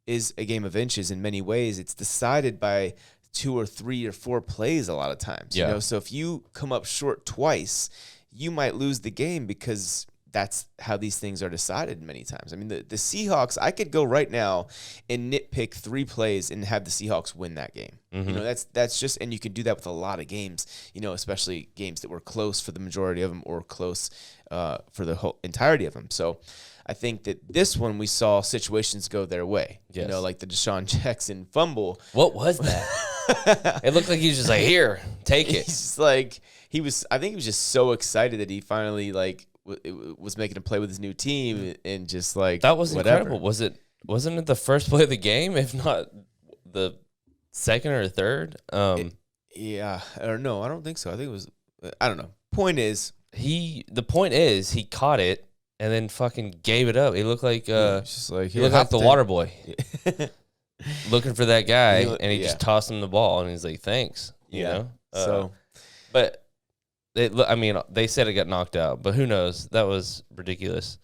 is a game of inches in many ways. It's decided by 2 or 3 or 4 plays a lot of times. Yeah. So if you come up short twice, you might lose the game because that's how these things are decided many times. I mean, the Seahawks, I could go right now and nitpick 3 plays and have the Seahawks win that game. That's just, and you can do that with a lot of games, especially games that were close for the majority of them or close for the whole entirety of them. So I think that this one we saw situations go their way. Yes. Like the Desean Jackson fumble. What was that? It looked like he was just like, here, take it. He's just like, I think he was just so excited that he finally was making a play with his new team and just that was whatever. incredible. Wasn't it the first play of the game, if not the second or third? Yeah, or no, I don't think so. I think it was. I don't know. Point is, he caught it and then fucking gave it up. He looked like just like he looked like the water boy looking for that guy, and he yeah. just tossed him the ball, and he's like, "Thanks," you know. But they said it got knocked out, but who knows? That was ridiculous.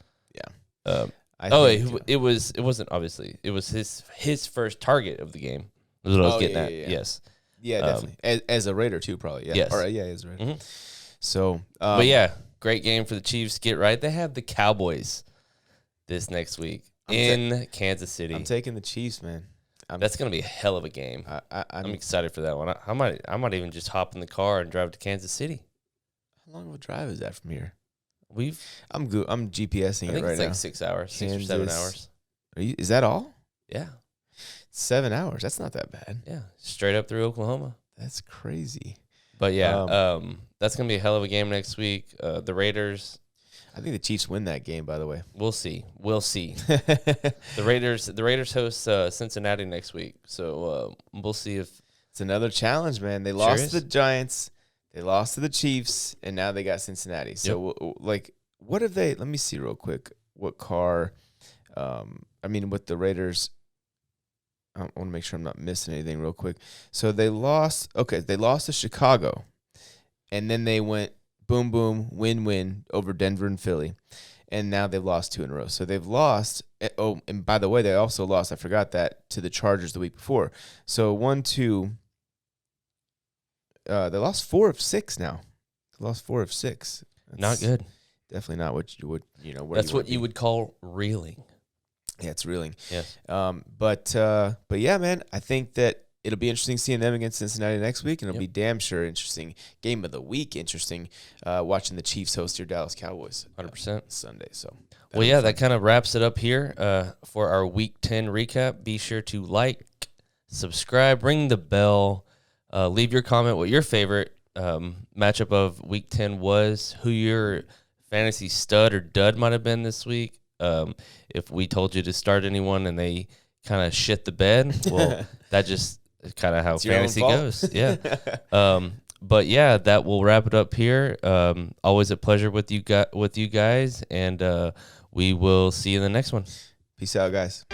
Yeah. It wasn't obviously. It was his first target of the game. That's what I was getting at. Yeah. Yes. Yeah, definitely. As a Raider too, probably. Yeah. Yes. All right. Yeah, as a Raider. Mm-hmm. So, but yeah, great game for the Chiefs. Get right. They have the Cowboys this next week in Kansas City. I'm taking the Chiefs, man. That's gonna be a hell of a game. I'm excited for that one. I might even just hop in the car and drive to Kansas City. How long of a drive is that from here? I'm GPSing it right now. I think it's like 6 hours, Kansas, 6 or 7 hours. Is that all? Yeah. 7 hours. That's not that bad. Yeah, straight up through Oklahoma. That's crazy. But yeah, that's gonna be a hell of a game next week. The Raiders. I think the Chiefs win that game. By the way, we'll see. The Raiders host Cincinnati next week, so we'll see if it's another challenge, man. They lost to the Giants, they lost to the Chiefs, and now they got Cincinnati. So what have they? Let me see real quick. What car? With the Raiders. I want to make sure I'm not missing anything real quick. So they lost. Okay, they lost to Chicago, and then they went boom, boom, win over Denver and Philly, and now they've lost 2 in a row. So they've lost. Oh, and by the way, they also lost. I forgot that, to the Chargers the week before. So 1, 2. They lost 4 of 6 now. They lost 4 of 6. That's not good. Definitely not what you would. That's what you would call reeling. Yeah, it's reeling. Yes. But yeah, man, I think that it'll be interesting seeing them against Cincinnati next week, and it'll be damn sure interesting. Game of the week, interesting. Watching the Chiefs host your Dallas Cowboys. 100% Sunday. So. Well, yeah, that kind of wraps it up here for our Week 10 recap. Be sure to like, subscribe, ring the bell, leave your comment what your favorite matchup of Week 10 was, who your fantasy stud or dud might have been this week. If we told you to start anyone and they kind of shit the bed, well, that just is kind of how fantasy goes. Yeah. But yeah, that will wrap it up here. Always a pleasure with you guys, and we will see you in the next one. Peace out, guys.